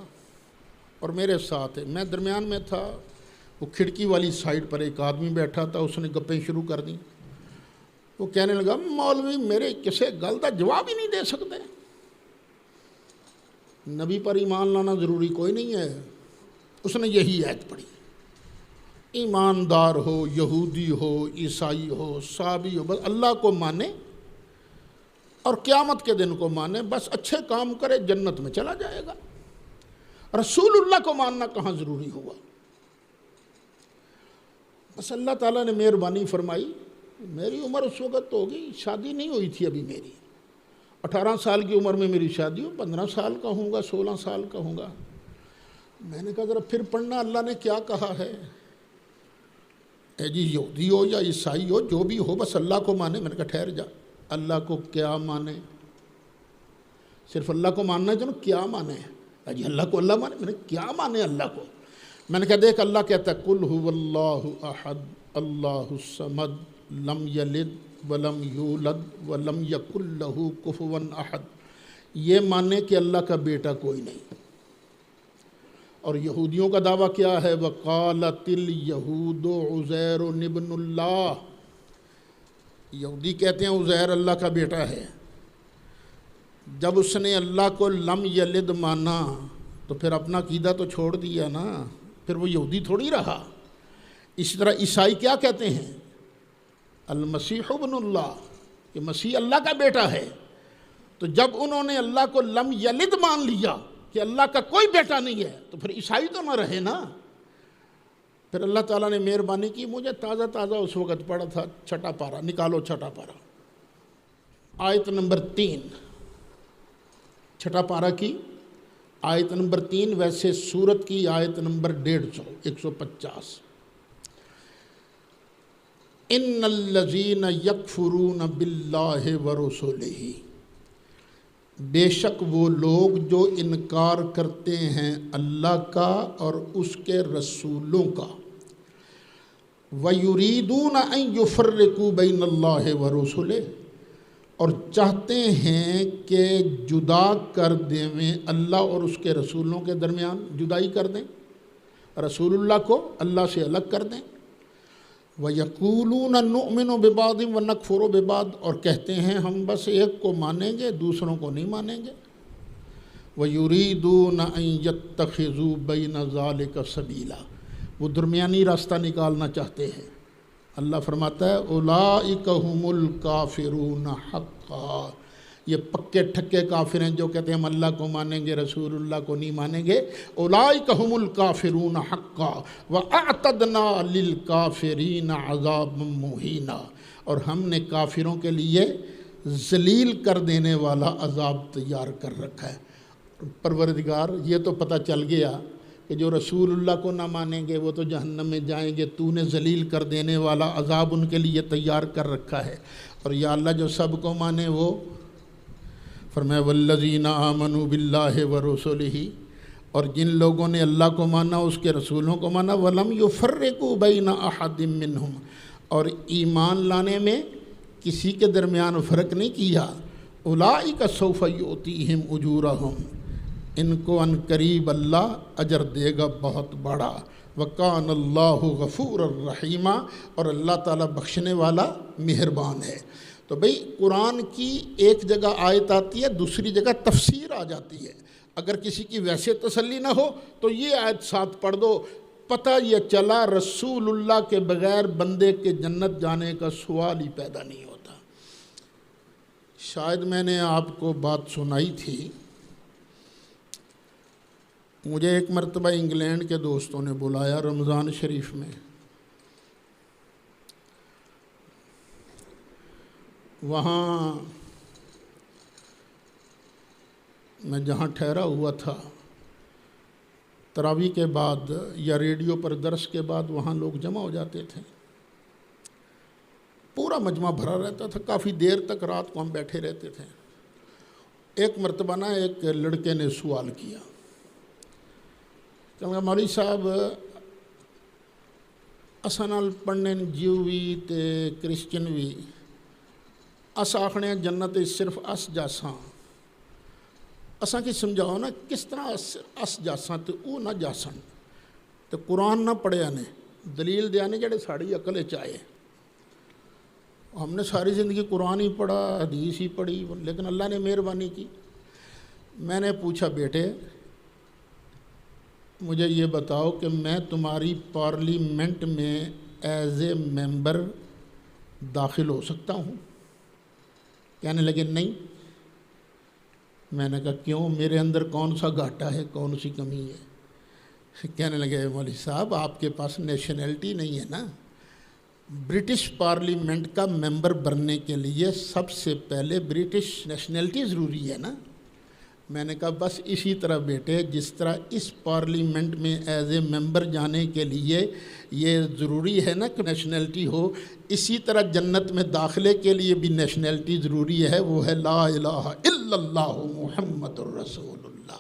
اور میرے ساتھ میں درمیان میں تھا۔ وہ کھڑکی والی سائڈ پر ایک آدمی بیٹھا تھا، اس نے گپیں شروع کر دیں۔ وہ کہنے لگا، مولوی میرے کسے گل دا جواب ہی نہیں دے سکتے، نبی پر ایمان لانا ضروری کوئی نہیں ہے۔ اس نے یہی آیت پڑھی، ایماندار ہو، یہودی ہو، عیسائی ہو، صابی ہو، بس اللہ کو مانے اور قیامت کے دن کو مانے، بس اچھے کام کرے، جنت میں چلا جائے گا۔ رسول اللہ کو ماننا کہاں ضروری ہوا؟ بس اللہ تعالیٰ نے مہربانی فرمائی، میری عمر اس وقت ہوگی، شادی نہیں ہوئی تھی ابھی میری، 18 سال کی عمر میں میری شادی ہو، 15 سال کا ہوں گا، 16 سال کا ہوں گا۔ میں نے کہا ذرا پھر پڑھنا اللہ نے کیا کہا ہے۔ اے جی، یہودی ہو یا عیسائی ہو، جو بھی ہو، بس اللہ کو مانے۔ میں نے کہا ٹھہر جا، اللہ کو کیا مانے؟ صرف اللہ کو ماننا ہے، جنہوں کیا مانے؟ جی اللہ کو اللہ مانے۔ میں نے کیا مانے اللہ کو؟ میں نے کہا دیکھ، اللہ کہتا ہے قل هو اللہ احد اللہ الصمد لم یلد ولم یولد ولم یکن لہ کفوا احد۔ یہ مانے کہ اللہ کا بیٹا کوئی نہیں، اور یہودیوں کا دعویٰ کیا ہے؟ وَقَالَتِ الْيَهُودُ عُزَيْرٌ ابْنُ اللَّهِ، یہودی کہتے ہیں عزیر اللہ کا بیٹا ہے۔ جب اس نے اللہ کو لم یلد مانا تو پھر اپنا عقیدہ تو چھوڑ دیا نا، پھر وہ یہودی تھوڑی رہا۔ اسی طرح عیسائی کیا کہتے ہیں؟ المسیح ابن اللہ، کہ مسیح اللہ کا بیٹا ہے۔ تو جب انہوں نے اللہ کو لم یلد مان لیا کہ اللہ کا کوئی بیٹا نہیں ہے تو پھر عیسائی تو نہ رہے نا۔ پھر اللہ تعالیٰ نے مہربانی کی، مجھے تازہ اس وقت پڑھا تھا چھٹا پارہ، نکالو چھٹا پارہ، آیت نمبر 3، چھٹا پارہ کی آیت نمبر 3، ویسے سورت کی آیت نمبر 150۔ ان الذین یکفرون باللہ ورسلہ، بے شک وہ لوگ جو انکار کرتے ہیں اللہ کا اور اس کے رسولوں کا، وَيُرِيدُونَ أَن يُفَرِّقُوا بَيْنَ اللَّهِ وَرُسُلِهِ، اور چاہتے ہیں کہ جدا کر دیں اللہ اور اس کے رسولوں کے درمیان، جدائی کر دیں، رسول اللہ کو اللہ سے الگ کر دیں۔ وَيَقُولُونَ نُؤْمِنُ بِبَعْضٍ وَنَكْفُرُ بِبَعْضٍ، اور کہتے ہیں ہم بس ایک کو مانیں گے دوسروں کو نہیں مانیں گے۔ وَيُرِيدُونَ أَن يَتَّخِذُوا بَيْنَ ذَلِكَ سَبِيلًا، وہ درمیانی راستہ نکالنا چاہتے ہیں۔ اللہ فرماتا ہے اولئک ھم الکافرون حقا، یہ پکے ٹھکے کافر ہیں جو کہتے ہیں ہم اللہ کو مانیں گے رسول اللہ کو نہیں مانیں گے۔ اولئک ھم الکافرون حقا واعتدنا للکافرین عذابا مہینا، اور ہم نے کافروں کے لیے ذلیل کر دینے والا عذاب تیار کر رکھا ہے۔ پروردگار یہ تو پتہ چل گیا کہ جو رسول اللہ کو نہ مانیں گے وہ تو جہنم میں جائیں گے، تو نے ذلیل کر دینے والا عذاب ان کے لیے تیار کر رکھا ہے۔ اور یا اللہ جو سب کو مانے وہ فرمایا والذین آمنوا باللہ ورسلہ، اور جن لوگوں نے اللہ کو مانا اس کے رسولوں کو مانا، ولم یفرقوا بین احد منہم، اور ایمان لانے میں کسی کے درمیان فرق نہیں کیا۔ اولئک سوف یؤتیہم اجورہم، ان کو ان قریب اللہ اجر دے گا بہت بڑا۔ وَكَانَ اللَّهُ غَفُورًا رَحِيمًا، اور اللہ تعالیٰ بخشنے والا مہربان ہے۔ تو بھئی قرآن کی ایک جگہ آیت آتی ہے، دوسری جگہ تفسیر آ جاتی ہے۔ اگر کسی کی ویسے تسلی نہ ہو تو یہ آیت ساتھ پڑھ دو، پتہ یہ چلا رسول اللہ کے بغیر بندے کے جنت جانے کا سوال ہی پیدا نہیں ہوتا۔ شاید میں نے آپ کو بات سنائی تھی، مجھے ایک مرتبہ انگلینڈ کے دوستوں نے بلایا رمضان شریف میں۔ وہاں میں جہاں ٹھہرا ہوا تھا، تراویح کے بعد یا ریڈیو پر درس کے بعد وہاں لوگ جمع ہو جاتے تھے، پورا مجمع بھرا رہتا تھا، کافی دیر تک رات کو ہم بیٹھے رہتے تھے۔ ایک مرتبہ نا ایک لڑکے نے سوال کیا، کہ مولوی صاحب اساں نال پڑھنے جیو بھی تے کرسچن بھی، اس آخنے جنت صرف اس جاساں، اساں کی سمجھاؤ نا کس طرح اس جاساں تے او نہ جاسن، تے قرآن نہ پڑھیا نے دلیل دیا نے جڑے ساڑی عقل چاہے۔ ہم نے ساری زندگی قرآن ہی پڑھا، حدیث ہی پڑھی، لیکن اللہ نے مہربانی کی۔ میں نے پوچھا بیٹے مجھے یہ بتاؤ کہ میں تمہاری پارلیمنٹ میں ایز اے ممبر داخل ہو سکتا ہوں؟ کہنے لگے نہیں۔ میں نے کہا کیوں، میرے اندر کون سا گھاٹا ہے، کون سی کمی ہے؟ کہنے لگے مولوی صاحب آپ کے پاس نیشنلٹی نہیں ہے نا، برٹش پارلیمنٹ کا ممبر بننے کے لیے سب سے پہلے برٹش نیشنلٹی ضروری ہے نا۔ میں نے کہا بس اسی طرح بیٹے جس طرح اس پارلیمنٹ میں ایز اے ممبر جانے کے لیے یہ ضروری ہے نا کہ نیشنلٹی ہو، اسی طرح جنت میں داخلے کے لیے بھی نیشنلٹی ضروری ہے، وہ ہے لا الہ الا اللہ محمد الرسول اللہ۔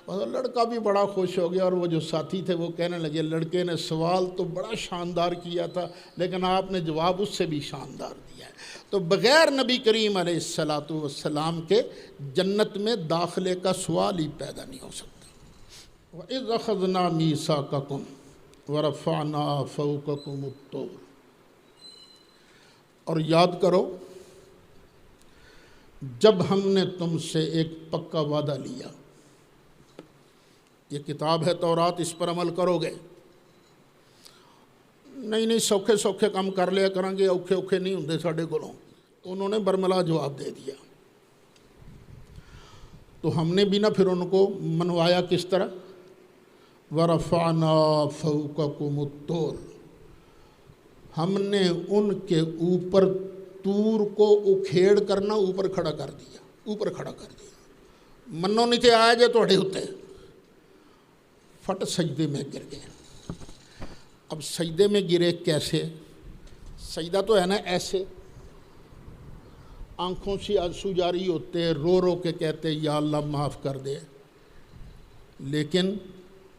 اور لڑکا بھی بڑا خوش ہو گیا، اور وہ جو ساتھی تھے وہ کہنے لگے لڑکے نے سوال تو بڑا شاندار کیا تھا لیکن آپ نے جواب اس سے بھی شاندار دیا ہے۔ تو بغیر نبی کریم علیہ الصلاۃ والسلام کے جنت میں داخلے کا سوال ہی پیدا نہیں ہو سکتا۔ وَإِذْ أَخَذْنَا مِيثَاقَكُمْ وَرَفَعْنَا فَوْقَكُمُ الطُّورَ، اور یاد کرو جب ہم نے تم سے ایک پکا وعدہ لیا، یہ کتاب ہے تورات، اس پر عمل کرو گے، نہیں سوکھے سوکھے کام کر لیا کریں گے، اوکھے اوکھے نہیں ہوندے ساڈے کولوں۔ انہوں نے برملا جواب دے دیا۔ تو ہم نے بھی نہ پھر ان کو منوایا کس طرح؟ وَرَفَعْنَا فَوْقَكُمُ الطُّورَ، ہم نے ان کے اوپر طور کو اکھیڑ کرنا اوپر کھڑا کر دیا، منو نہیں تے آیا جے تواڈے اُتے، فٹ سجدے میں گر گئے۔ اب سجدے میں گرے کیسے؟ سجدہ تو ہے نا ایسے، آنکھوں سے آنسو جاری ہوتے، رو رو کے کہتے یا اللہ معاف کر دے، لیکن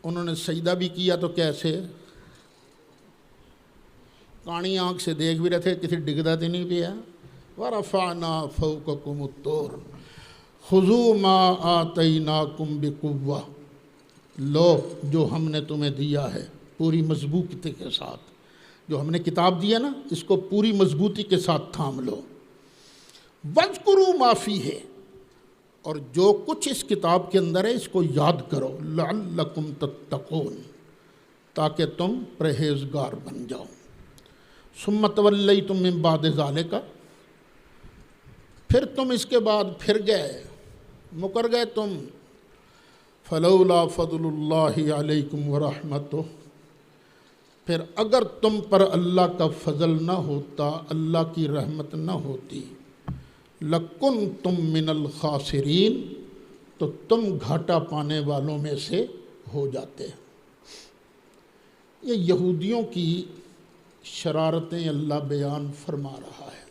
انہوں نے سجدہ بھی کیا تو کیسے؟ کانی آنکھ سے دیکھ بھی رہے تھے کسی ڈگدا تو نہیں پیا۔ وَرَفَعْنَا فَوْقَكُمُ الطُّورَ خُذُوا مَا آتَيْنَاكُمْ بِقُوَّةٍ، لو جو ہم نے تمہیں دیا ہے پوری مضبوطی کے ساتھ، جو ہم نے کتاب دیا نا اس کو پوری مضبوطی کے ساتھ تھام لو۔ وَاذْكُرُوا مَا فِيهِ، اور جو کچھ اس کتاب کے اندر ہے اس کو یاد کرو، لَعَلَّكُمْ تَتَّقُونَ، تاکہ تم پرہیزگار بن جاؤ۔ ثُمَّ تَوَلَّيْتُم مِّن بَعْدِ ذَلِكَ، پھر تم اس کے بعد پھر گئے، مکر گئے تم۔ فَلَوْلَا فَضْلُ اللَّهِ عَلَيْكُمْ وَرَحْمَتُهُ، پھر اگر تم پر اللہ کا فضل نہ ہوتا، اللہ کی رحمت نہ ہوتی، لَكُنْتُم مِّنَ الْخَاسِرِينَ، تو تم گھاٹا پانے والوں میں سے ہو جاتے۔ یہ یہودیوں کی شرارتیں اللہ بیان فرما رہا ہے۔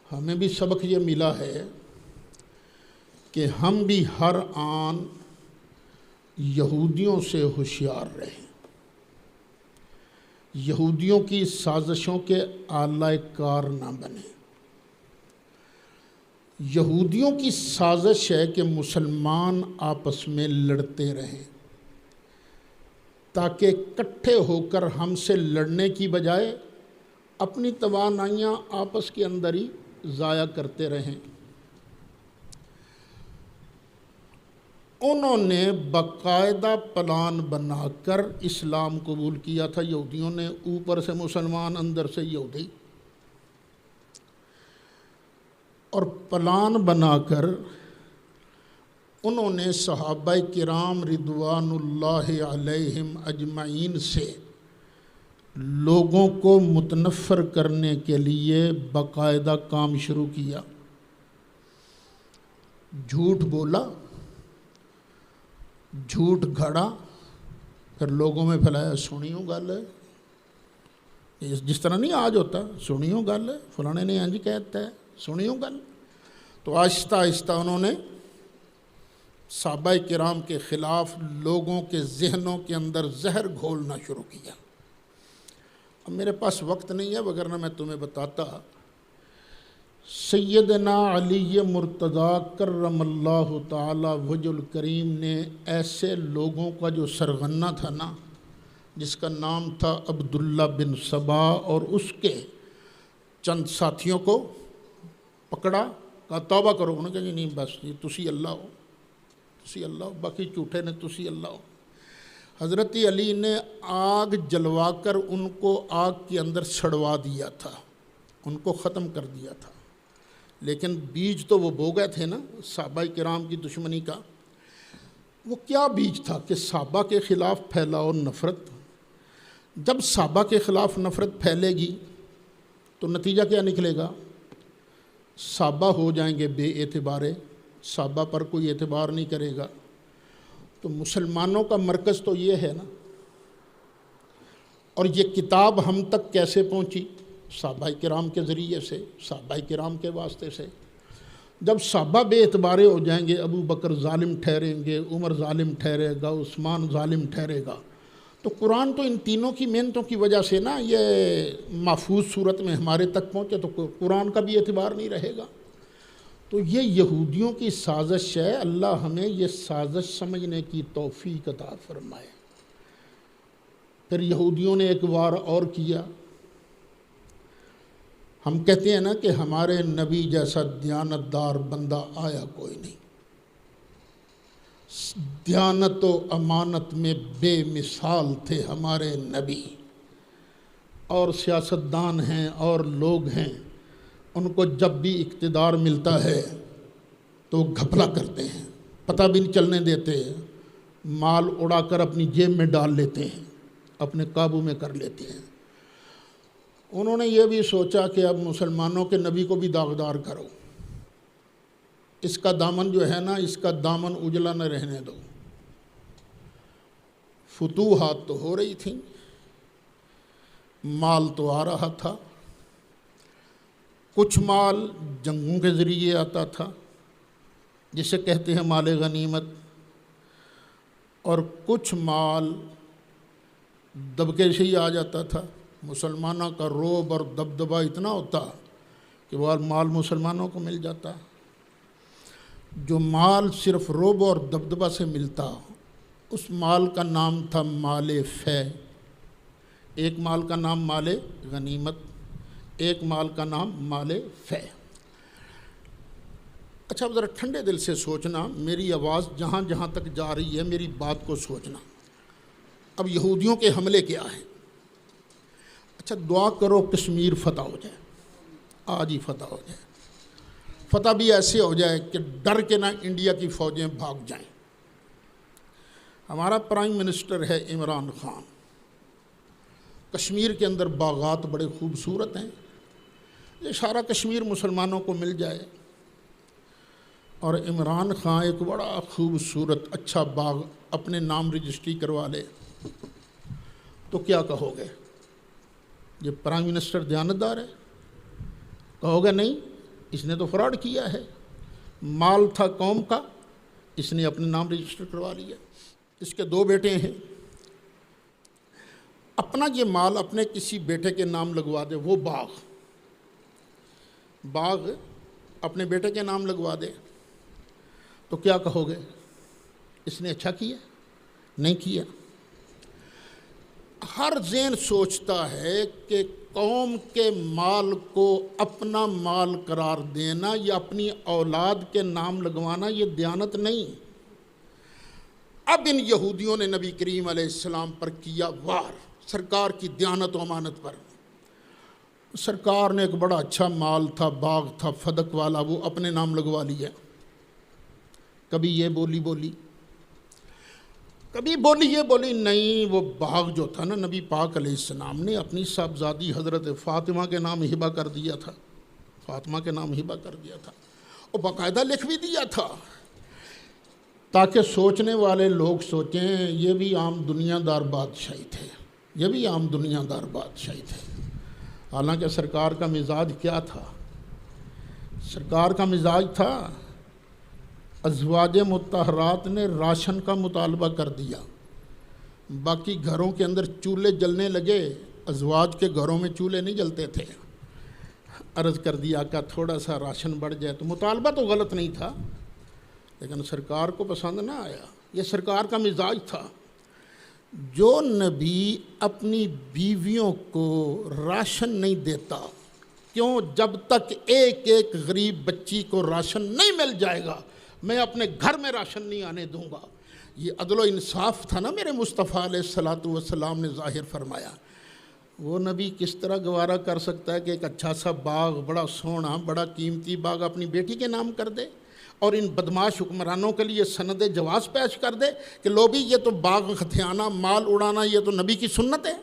ہمیں بھی سبق یہ ملا ہے کہ ہم بھی ہر آن یہودیوں سے ہوشیار رہیں، یہودیوں کی سازشوں کے آلہ کار نہ بنیں۔ یہودیوں کی سازش ہے کہ مسلمان آپس میں لڑتے رہیں، تاکہ اکٹھے ہو کر ہم سے لڑنے کی بجائے اپنی توانائیاں آپس کے اندر ہی ضائع کرتے رہیں۔ انہوں نے باقاعدہ پلان بنا کر اسلام قبول کیا تھا، یہودیوں نے، اوپر سے مسلمان اندر سے یہودی، اور پلان بنا کر انہوں نے صحابہ کرام رضوان اللہ علیہم اجمعین سے لوگوں کو متنفر کرنے کے لیے باقاعدہ کام شروع کیا۔ جھوٹ بولا، جھوٹ گھڑا، پھر لوگوں میں پھیلایا، سنیوں گل ہے، جس طرح نہیں آج ہوتا، سنیوں گل ہے، فلانے نے انج کہتا ہے، سنیوں گل۔ تو آہستہ آہستہ انہوں نے صحابہ کرام کے خلاف لوگوں کے ذہنوں کے اندر زہر گھولنا شروع کیا۔ اب میرے پاس وقت نہیں ہے، وگرنہ میں تمہیں بتاتا۔ سیدنا علی مرتضیٰ کرم اللہ تعالی وجہ الکریم نے ایسے لوگوں کا جو سرغنہ تھا نا، جس کا نام تھا عبداللہ بن سبا، اور اس کے چند ساتھیوں کو پکڑا، کہا توبہ کرو۔ انہوں نے کہا جی نہیں، بس یہ تسی اللہ ہو، تسی اللہ ہو، باقی جھوٹے نے، تسی اللہ ہو۔ حضرت علی نے آگ جلوا کر ان کو آگ کے اندر سڑوا دیا تھا، ان کو ختم کر دیا تھا، لیکن بیج تو وہ بو گئے تھے نا صحابہ کرام کی دشمنی کا۔ وہ کیا بیج تھا کہ صحابہ کے خلاف پھیلاؤ نفرت۔ جب صحابہ کے خلاف نفرت پھیلے گی تو نتیجہ کیا نکلے گا؟ صحابہ ہو جائیں گے بے اعتبارے، صحابہ پر کوئی اعتبار نہیں کرے گا۔ تو مسلمانوں کا مرکز تو یہ ہے نا، اور یہ کتاب ہم تک کیسے پہنچی؟ صحابہ کرام کے ذریعے سے، صحابہ کرام کے واسطے سے۔ جب صحابہ بے اعتبارے ہو جائیں گے، ابو بکر ظالم ٹھہریں گے، عمر ظالم ٹھہرے گا، عثمان ظالم ٹھہرے گا، تو قرآن تو ان تینوں کی محنتوں کی وجہ سے نا یہ محفوظ صورت میں ہمارے تک پہنچے، تو قرآن کا بھی اعتبار نہیں رہے گا۔ تو یہ یہودیوں کی سازش ہے، اللہ ہمیں یہ سازش سمجھنے کی توفیق عطا فرمائے۔ پھر یہودیوں نے ایک وار اور کیا۔ ہم کہتے ہیں نا کہ ہمارے نبی جیسا دیانتدار بندہ آیا کوئی نہیں، دیانت و امانت میں بے مثال تھے ہمارے نبی۔ اور سیاستدان ہیں اور لوگ ہیں، ان کو جب بھی اقتدار ملتا ہے تو گھپلا کرتے ہیں، پتہ بھی نہیں چلنے دیتے، مال اڑا کر اپنی جیب میں ڈال لیتے ہیں، اپنے قابو میں کر لیتے ہیں۔ انہوں نے یہ بھی سوچا کہ اب مسلمانوں کے نبی کو بھی داغدار کرو، اس کا دامن جو ہے نا، اس کا دامن اجلا نہ رہنے دو۔ فتوحات تو ہو رہی تھیں، مال تو آ رہا تھا، کچھ مال جنگوں کے ذریعے آتا تھا جسے کہتے ہیں مال غنیمت، اور کچھ مال دبکے سے ہی آ جاتا تھا۔ مسلمانوں کا رعب اور دبدبہ اتنا ہوتا کہ وہ مال مسلمانوں کو مل جاتا۔ جو مال صرف رعب اور دبدبہ سے ملتا، اس مال کا نام تھا مال فے۔ ایک مال کا نام مال غنیمت، ایک مال کا نام مال فے۔ اچھا ذرا ٹھنڈے دل سے سوچنا، میری آواز جہاں جہاں تک جا رہی ہے میری بات کو سوچنا۔ اب یہودیوں کے حملے کیا ہیں؟ اچھا دعا کرو کشمیر فتح ہو جائے، آج ہی فتح ہو جائے، فتح بھی ایسے ہو جائے کہ ڈر کے نہ انڈیا کی فوجیں بھاگ جائیں۔ ہمارا پرائم منسٹر ہے عمران خان، کشمیر کے اندر باغات بڑے خوبصورت ہیں، یہ سارا کشمیر مسلمانوں کو مل جائے اور عمران خان ایک بڑا خوبصورت اچھا باغ اپنے نام رجسٹری کروا لے تو کیا کہو گے؟ یہ پرائم منسٹر دیانتدار ہے؟ کہو گے نہیں، اس نے تو فراڈ کیا ہے، مال تھا قوم کا، اس نے اپنے نام رجسٹر کروا لیا۔ اس کے 2 بیٹے ہیں، اپنا یہ مال اپنے کسی بیٹے کے نام لگوا دے، وہ باغ اپنے بیٹے کے نام لگوا دے تو کیا کہو گے؟ اس نے اچھا کیا؟ نہیں کیا۔ ہر ذہن سوچتا ہے کہ قوم کے مال کو اپنا مال قرار دینا یا اپنی اولاد کے نام لگوانا یہ دیانت نہیں۔ اب ان یہودیوں نے نبی کریم علیہ السلام پر کیا وار، سرکار کی دیانت و امانت پر۔ سرکار نے ایک بڑا اچھا مال تھا، باغ تھا فدق والا، وہ اپنے نام لگوا لیا۔ کبھی یہ بولی کبھی یہ بولی نہیں، وہ باغ جو تھا نا، نبی پاک علیہ السلام نے اپنی صاحبزادی حضرت فاطمہ کے نام ہبہ کر دیا تھا، فاطمہ کے نام ہبہ کر دیا تھا، اور باقاعدہ لکھ بھی دیا تھا تاکہ سوچنے والے لوگ سوچیں یہ بھی عام دنیا دار بادشاہی تھے، یہ بھی عام دنیا دار بادشاہی تھے۔ حالانکہ سرکار کا مزاج کیا تھا؟ سرکار کا مزاج تھا ازواج مطہرات نے راشن کا مطالبہ کر دیا، باقی گھروں کے اندر چولہے جلنے لگے، ازواج کے گھروں میں چولہے نہیں جلتے تھے۔ عرض کر دیا کہ تھوڑا سا راشن بڑھ جائے، تو مطالبہ تو غلط نہیں تھا لیکن سرکار کو پسند نہ آیا۔ یہ سرکار کا مزاج تھا۔ جو نبی اپنی بیویوں کو راشن نہیں دیتا، کیوں؟ جب تک ایک ایک غریب بچی کو راشن نہیں مل جائے گا میں اپنے گھر میں راشن نہیں آنے دوں گا۔ یہ عدل و انصاف تھا نا میرے مصطفیٰ علیہ الصلاۃ والسلام نے ظاہر فرمایا۔ وہ نبی کس طرح گوارا کر سکتا ہے کہ ایک اچھا سا باغ، بڑا سونا بڑا قیمتی باغ اپنی بیٹی کے نام کر دے اور ان بدماش حکمرانوں کے لیے سند جواز پیش کر دے کہ لو بھی یہ تو باغ ہتھیانا، مال اڑانا یہ تو نبی کی سنت ہے۔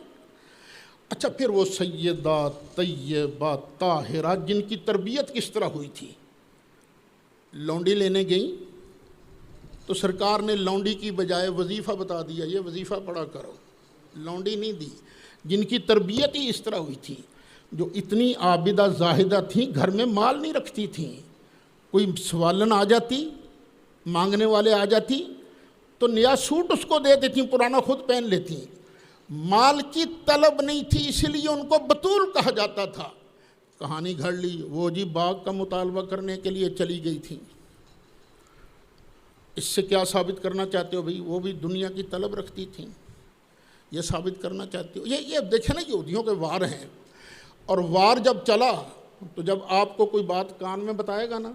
اچھا پھر وہ سیدہ طیبہ طاہرہ جن کی تربیت کس طرح ہوئی تھی، لونڈی لینے گئیں تو سرکار نے لونڈی کی بجائے وظیفہ بتا دیا، یہ وظیفہ پڑھا کرو، لونڈی نہیں دی۔ جن کی تربیت ہی اس طرح ہوئی تھی، جو اتنی عابدہ زاہدہ تھیں، گھر میں مال نہیں رکھتی تھیں، کوئی سوالن آ جاتی، مانگنے والے آ جاتی تو نیا سوٹ اس کو دے دیتی، پرانا خود پہن لیتی۔ مال کی طلب نہیں تھی، اس لیے ان کو بطول کہا جاتا تھا۔ کہانی گھڑ لی، وہ جی باغ کا مطالبہ کرنے کے لیے چلی گئی تھی۔ اس سے کیا ثابت کرنا چاہتے ہو بھئی؟ وہ بھی دنیا کی طلب رکھتی تھیں، یہ ثابت کرنا چاہتے ہو؟ یہ دیکھیں نا، یہودیوں کے وار ہیں، اور وار جب چلا تو جب آپ کو کوئی بات کان میں بتائے گا نا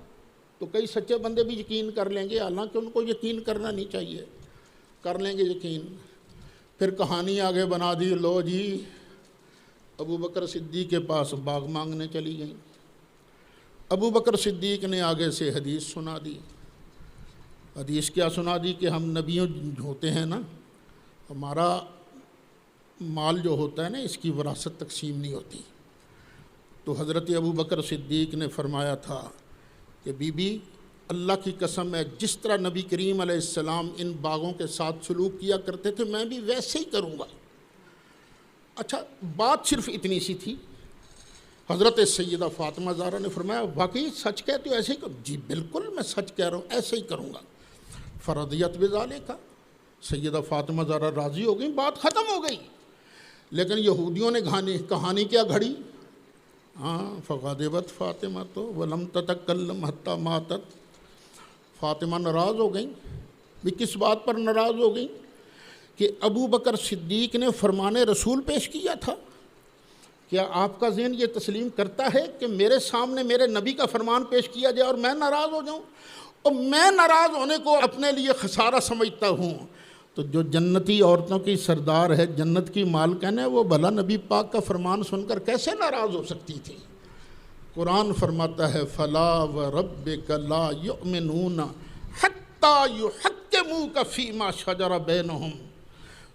تو کئی سچے بندے بھی یقین کر لیں گے، حالانکہ ان کو یقین کرنا نہیں چاہیے، کر لیں گے یقین۔ پھر کہانی آگے بنا دی، لو جی ابو بکر صدیق کے پاس باغ مانگنے چلی گئیں۔ ابو بکر صدیق نے آگے سے حدیث سنا دی۔ حدیث کیا سنا دی کہ ہم نبیوں ہوتے ہیں نا، ہمارا مال جو ہوتا ہے نا اس کی وراثت تقسیم نہیں ہوتی۔ تو حضرت ابو بکر صدیق نے فرمایا تھا کہ بی بی اللہ کی قسم ہے، جس طرح نبی کریم علیہ السلام ان باغوں کے ساتھ سلوک کیا کرتے تھے میں بھی ویسے ہی کروں گا۔ اچھا، بات صرف اتنی سی تھی۔ حضرت سیدہ فاطمہ زہرا نے فرمایا واقعی سچ کہتے ہو، ایسے ہی کروں؟ جی بالکل میں سچ کہہ رہا ہوں، ایسے ہی کروں گا۔ فرضیت بذالک، سیدہ فاطمہ زہرا راضی ہو گئی، بات ختم ہو گئی۔ لیکن یہودیوں نے کہانی کیا گھڑی؟ فغضبت فاطمہ تو ولم تتکلم حتی ماتت، فاطمہ ناراض ہو گئیں۔ بھی کس بات پر ناراض ہو گئیں؟ کہ ابو بکر صدیق نے فرمان رسول پیش کیا تھا۔ کیا آپ کا ذہن یہ تسلیم کرتا ہے کہ میرے سامنے میرے نبی کا فرمان پیش کیا جائے اور میں ناراض ہو جاؤں؟ اور میں ناراض ہونے کو اپنے لیے خسارہ سمجھتا ہوں۔ تو جو جنتی عورتوں کی سردار ہے، جنت کی مالکن ہے، وہ بھلا نبی پاک کا فرمان سن کر کیسے ناراض ہو سکتی تھی؟ قرآن فرماتا ہے فَلَا وَرَبِّكَ لَا يُؤْمِنُونَ حَتَّى يُحَكِّمُوكَ فِي مَا شَجَرَ بَيْنَهُمْ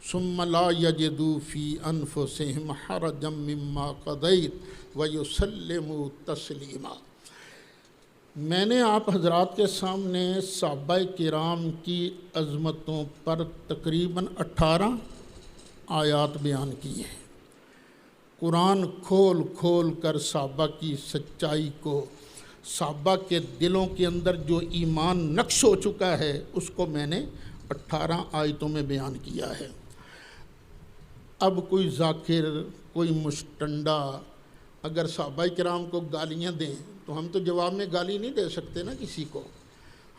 ثُمَّ لَا يَجِدُوا فِي أَنفُسِهِمْ حَرَجًا مِّمَّا قَضَيْتَ وَيُسَلِّمُوا تَسْلِيمًا۔ میں نے آپ حضرات کے سامنے صحابہ کرام کی عظمتوں پر تقریباً 18 آیات بیان کی ہیں۔ قرآن کھول کھول کر صحابہ کی سچائی کو، صحابہ کے دلوں کے اندر جو ایمان نقش ہو چکا ہے اس کو میں نے 18 آیتوں میں بیان کیا ہے۔ اب کوئی ذاکر، کوئی مشٹنڈا اگر صحابہ کرام کو گالیاں دیں تو ہم تو جواب میں گالی نہیں دے سکتے نا کسی کو،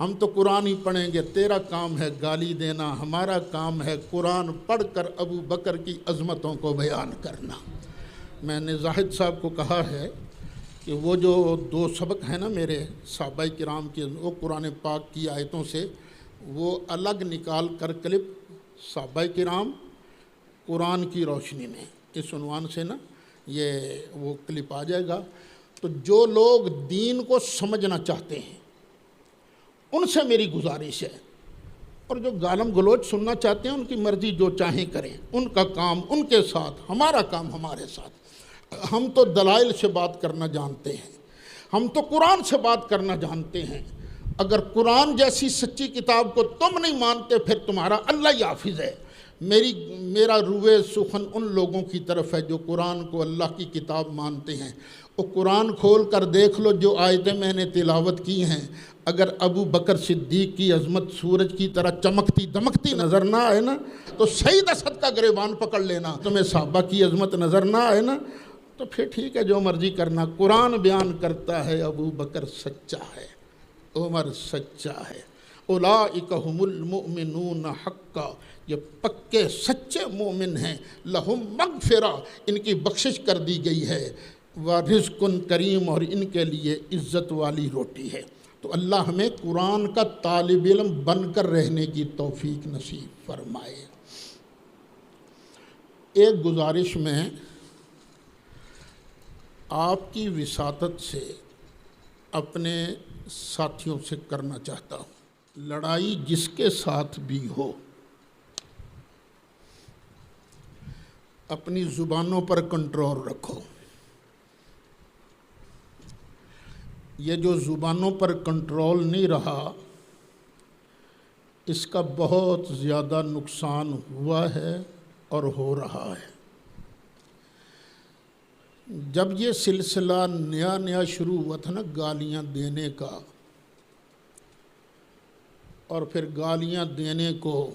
ہم تو قرآن ہی پڑھیں گے۔ تیرا کام ہے گالی دینا، ہمارا کام ہے قرآن پڑھ کر ابو بکر کی عظمتوں کو بیان کرنا۔ میں نے زاہد صاحب کو کہا ہے کہ وہ جو 2 سبق ہیں نا میرے صحابہ کرام کے، وہ قرآن پاک کی آیتوں سے وہ الگ نکال کر کلپ صحابہ کرام قرآن کی روشنی میں، اس عنوان سے نا یہ وہ کلپ آ جائے گا۔ تو جو لوگ دین کو سمجھنا چاہتے ہیں ان سے میری گزارش ہے، اور جو گالم گلوچ سننا چاہتے ہیں ان کی مرضی، جو چاہیں کریں، ان کا کام ان کے ساتھ، ہمارا کام ہمارے ساتھ۔ ہم تو دلائل سے بات کرنا جانتے ہیں، ہم تو قرآن سے بات کرنا جانتے ہیں۔ اگر قرآن جیسی سچی کتاب کو تم نہیں مانتے پھر تمہارا اللہ ہی حافظ ہے۔ میرا روئے سخن ان لوگوں کی طرف ہے جو قرآن کو اللہ کی کتاب مانتے ہیں۔ وہ قرآن کھول کر دیکھ لو، جو آیتیں میں نے تلاوت کی ہیں، اگر ابو بکر صدیق کی عظمت سورج کی طرح چمکتی دمکتی نظر نہ آئے نا تو سعید اسد کا گریبان پکڑ لینا۔ تمہیں صحابہ کی عظمت نظر نہ آئے نا تو پھر ٹھیک ہے، جو مرضی کرنا۔ قرآن بیان کرتا ہے ابو بکر سچا ہے، عمر سچا ہے، اولئک ھم المؤمنون حقا، یہ پکے سچے مومن ہیں۔ لہم مغفرہ، ان کی بخشش کر دی گئی ہے، ورزق کریم، اور ان کے لیے عزت والی روٹی ہے۔ تو اللہ ہمیں قرآن کا طالب علم بن کر رہنے کی توفیق نصیب فرمائے۔ ایک گزارش میں آپ کی وساطت سے اپنے ساتھیوں سے کرنا چاہتا ہوں، لڑائی جس کے ساتھ بھی ہو، اپنی زبانوں پر کنٹرول رکھو۔ یہ جو زبانوں پر کنٹرول نہیں رہا، اس کا بہت زیادہ نقصان ہوا ہے اور ہو رہا ہے۔ جب یہ سلسلہ نیا شروع ہوا تھا نا گالیاں دینے کا، اور پھر گالیاں دینے کو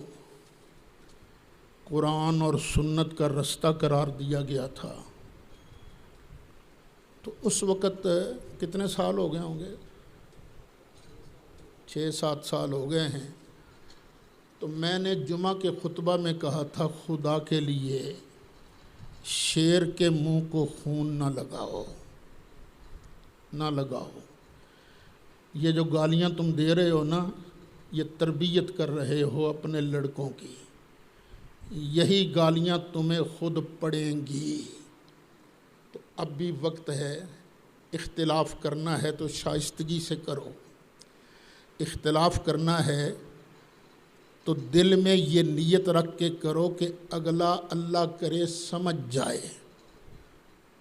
قرآن اور سنت کا رستہ قرار دیا گیا تھا، تو اس وقت کتنے سال ہو گئے ہوں گے؟ 6-7 سال ہو گئے ہیں۔ تو میں نے جمعہ کے خطبہ میں کہا تھا خدا کے لیے شیر کے منہ کو خون نہ لگاؤ، نہ لگاؤ۔ یہ جو گالیاں تم دے رہے ہو نا، یہ تربیت کر رہے ہو اپنے لڑکوں کی، یہی گالیاں تمہیں خود پڑیں گی۔ تو اب بھی وقت ہے، اختلاف کرنا ہے تو شائستگی سے کرو، اختلاف کرنا ہے تو دل میں یہ نیت رکھ کے کرو کہ اگلا اللہ کرے سمجھ جائے،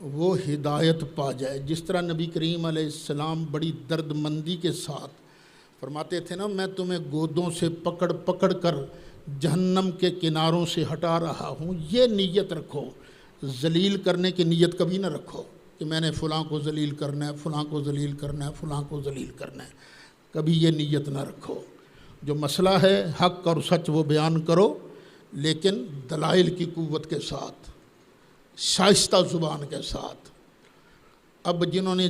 وہ ہدایت پا جائے۔ جس طرح نبی کریم علیہ السلام بڑی درد مندی کے ساتھ فرماتے تھے نا، میں تمہیں گودوں سے پکڑ پکڑ کر جہنم کے کناروں سے ہٹا رہا ہوں، یہ نیت رکھو۔ ذلیل کرنے کی نیت کبھی نہ رکھو کہ میں نے فلاں کو ذلیل کرنا ہے، فلاں کو ذلیل کرنا ہے، فلاں کو ذلیل کرنا ہے، کبھی یہ نیت نہ رکھو۔ جو مسئلہ ہے حق اور سچ وہ بیان کرو، لیکن دلائل کی قوت کے ساتھ، شائستہ زبان کے ساتھ۔ اب جنہوں نے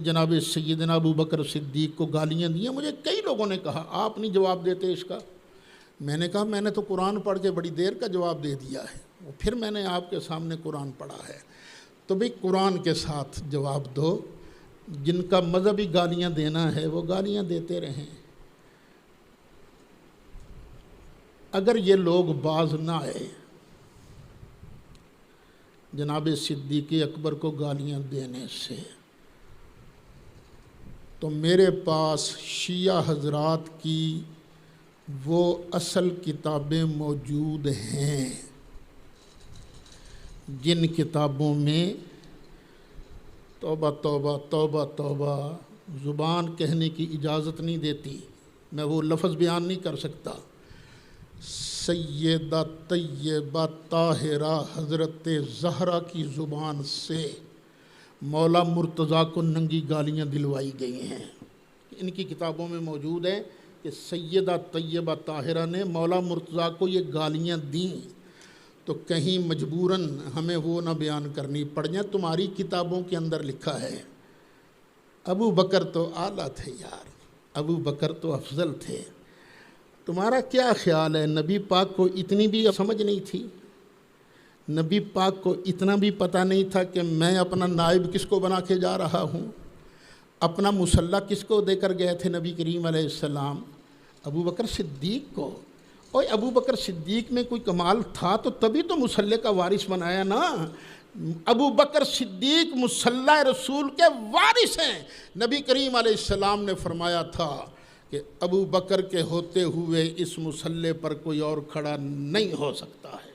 جناب سیدنا ابو بکر صدیق کو گالیاں دیں، مجھے کئی لوگوں نے کہا آپ نہیں جواب دیتے اس کا۔ میں نے کہا میں نے تو قرآن پڑھ کے بڑی دیر کا جواب دے دیا ہے، پھر میں نے آپ کے سامنے قرآن پڑھا ہے، تو بھئی قرآن کے ساتھ جواب دو۔ جن کا مذہبی گالیاں دینا ہے وہ گالیاں دیتے رہیں۔ اگر یہ لوگ باز نہ آئے جناب صدیق اکبر کو گالیاں دینے سے، تو میرے پاس شیعہ حضرات کی وہ اصل کتابیں موجود ہیں جن کتابوں میں توبہ توبہ توبہ توبہ زبان کہنے کی اجازت نہیں دیتی، میں وہ لفظ بیان نہیں کر سکتا۔ سیدہ طیبہ طاہرہ حضرت زہرا کی زبان سے مولا مرتضیٰ کو ننگی گالیاں دلوائی گئی ہیں، ان کی کتابوں میں موجود ہے کہ سیدہ طیبہ طاہرہ نے مولا مرتضیٰ کو یہ گالیاں دیں، تو کہیں مجبوراً ہمیں وہ نہ بیان کرنی پڑ جائیں۔ تمہاری کتابوں کے اندر لکھا ہے ابو بکر تو اعلیٰ تھے یار، ابو بکر تو افضل تھے۔ تمہارا کیا خیال ہے نبی پاک کو اتنی بھی سمجھ نہیں تھی؟ نبی پاک کو اتنا بھی پتہ نہیں تھا کہ میں اپنا نائب کس کو بنا کے جا رہا ہوں؟ اپنا مسلح کس کو دے کر گئے تھے نبی کریم علیہ السلام؟ ابو بکر صدیق کو۔ اور ابو بکر صدیق میں کوئی کمال تھا تو تبھی تو مسلح کا وارث بنایا نا۔ ابو بکر صدیق مسلح رسول کے وارث ہیں۔ نبی کریم علیہ السلام نے فرمایا تھا کہ ابو بکر کے ہوتے ہوئے اس مسلح پر کوئی اور کھڑا نہیں ہو سکتا ہے،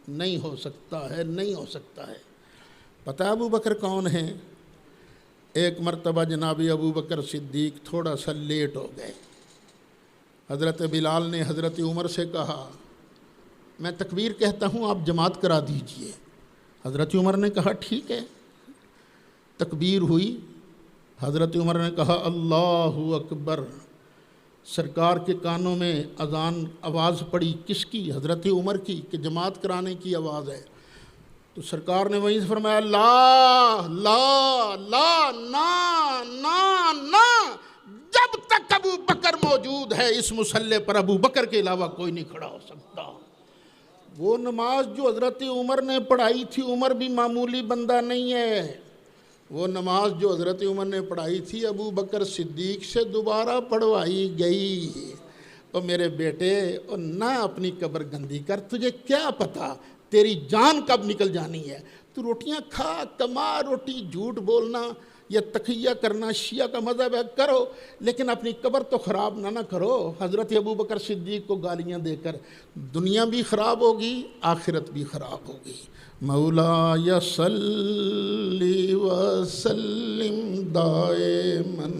نہیں ہو سکتا ہے، نہیں ہو سکتا ہے۔ پتہ ابو بکر کون ہیں؟ ایک مرتبہ جناب ابو بکر صدیق تھوڑا سا لیٹ ہو گئے۔ حضرت بلال نے حضرت عمر سے کہا میں تکبیر کہتا ہوں آپ جماعت کرا دیجئے۔ حضرت عمر نے کہا ٹھیک ہے۔ تکبیر ہوئی، حضرت عمر نے کہا اللہ اکبر۔ سرکار کے کانوں میں اذان آواز پڑی، کس کی؟ حضرت عمر کی، کہ جماعت کرانے کی آواز ہے۔ تو سرکار نے وہیں سے فرمایا لا لا لا نا نا نا، جب تک ابو بکر موجود ہے اس مسلح پر ابو بکر کے علاوہ کوئی نہیں کھڑا ہو سکتا۔ وہ نماز جو حضرت عمر نے پڑھائی تھی، عمر بھی معمولی بندہ نہیں ہے، وہ نماز جو حضرت عمر نے پڑھائی تھی ابو بکر صدیق سے دوبارہ پڑھوائی گئی۔ اور میرے بیٹے اور نہ اپنی قبر گندی کر، تجھے کیا پتا تیری جان کب نکل جانی ہے۔ تو روٹیاں کھا، کما روٹی، جھوٹ بولنا یا تقیہ کرنا شیعہ کا مذہب ہے، کرو، لیکن اپنی قبر تو خراب نہ کرو۔ حضرت ابو بکر صدیق کو گالیاں دے کر دنیا بھی خراب ہوگی، آخرت بھی خراب ہوگی۔ مولا صلی وسلم دائماً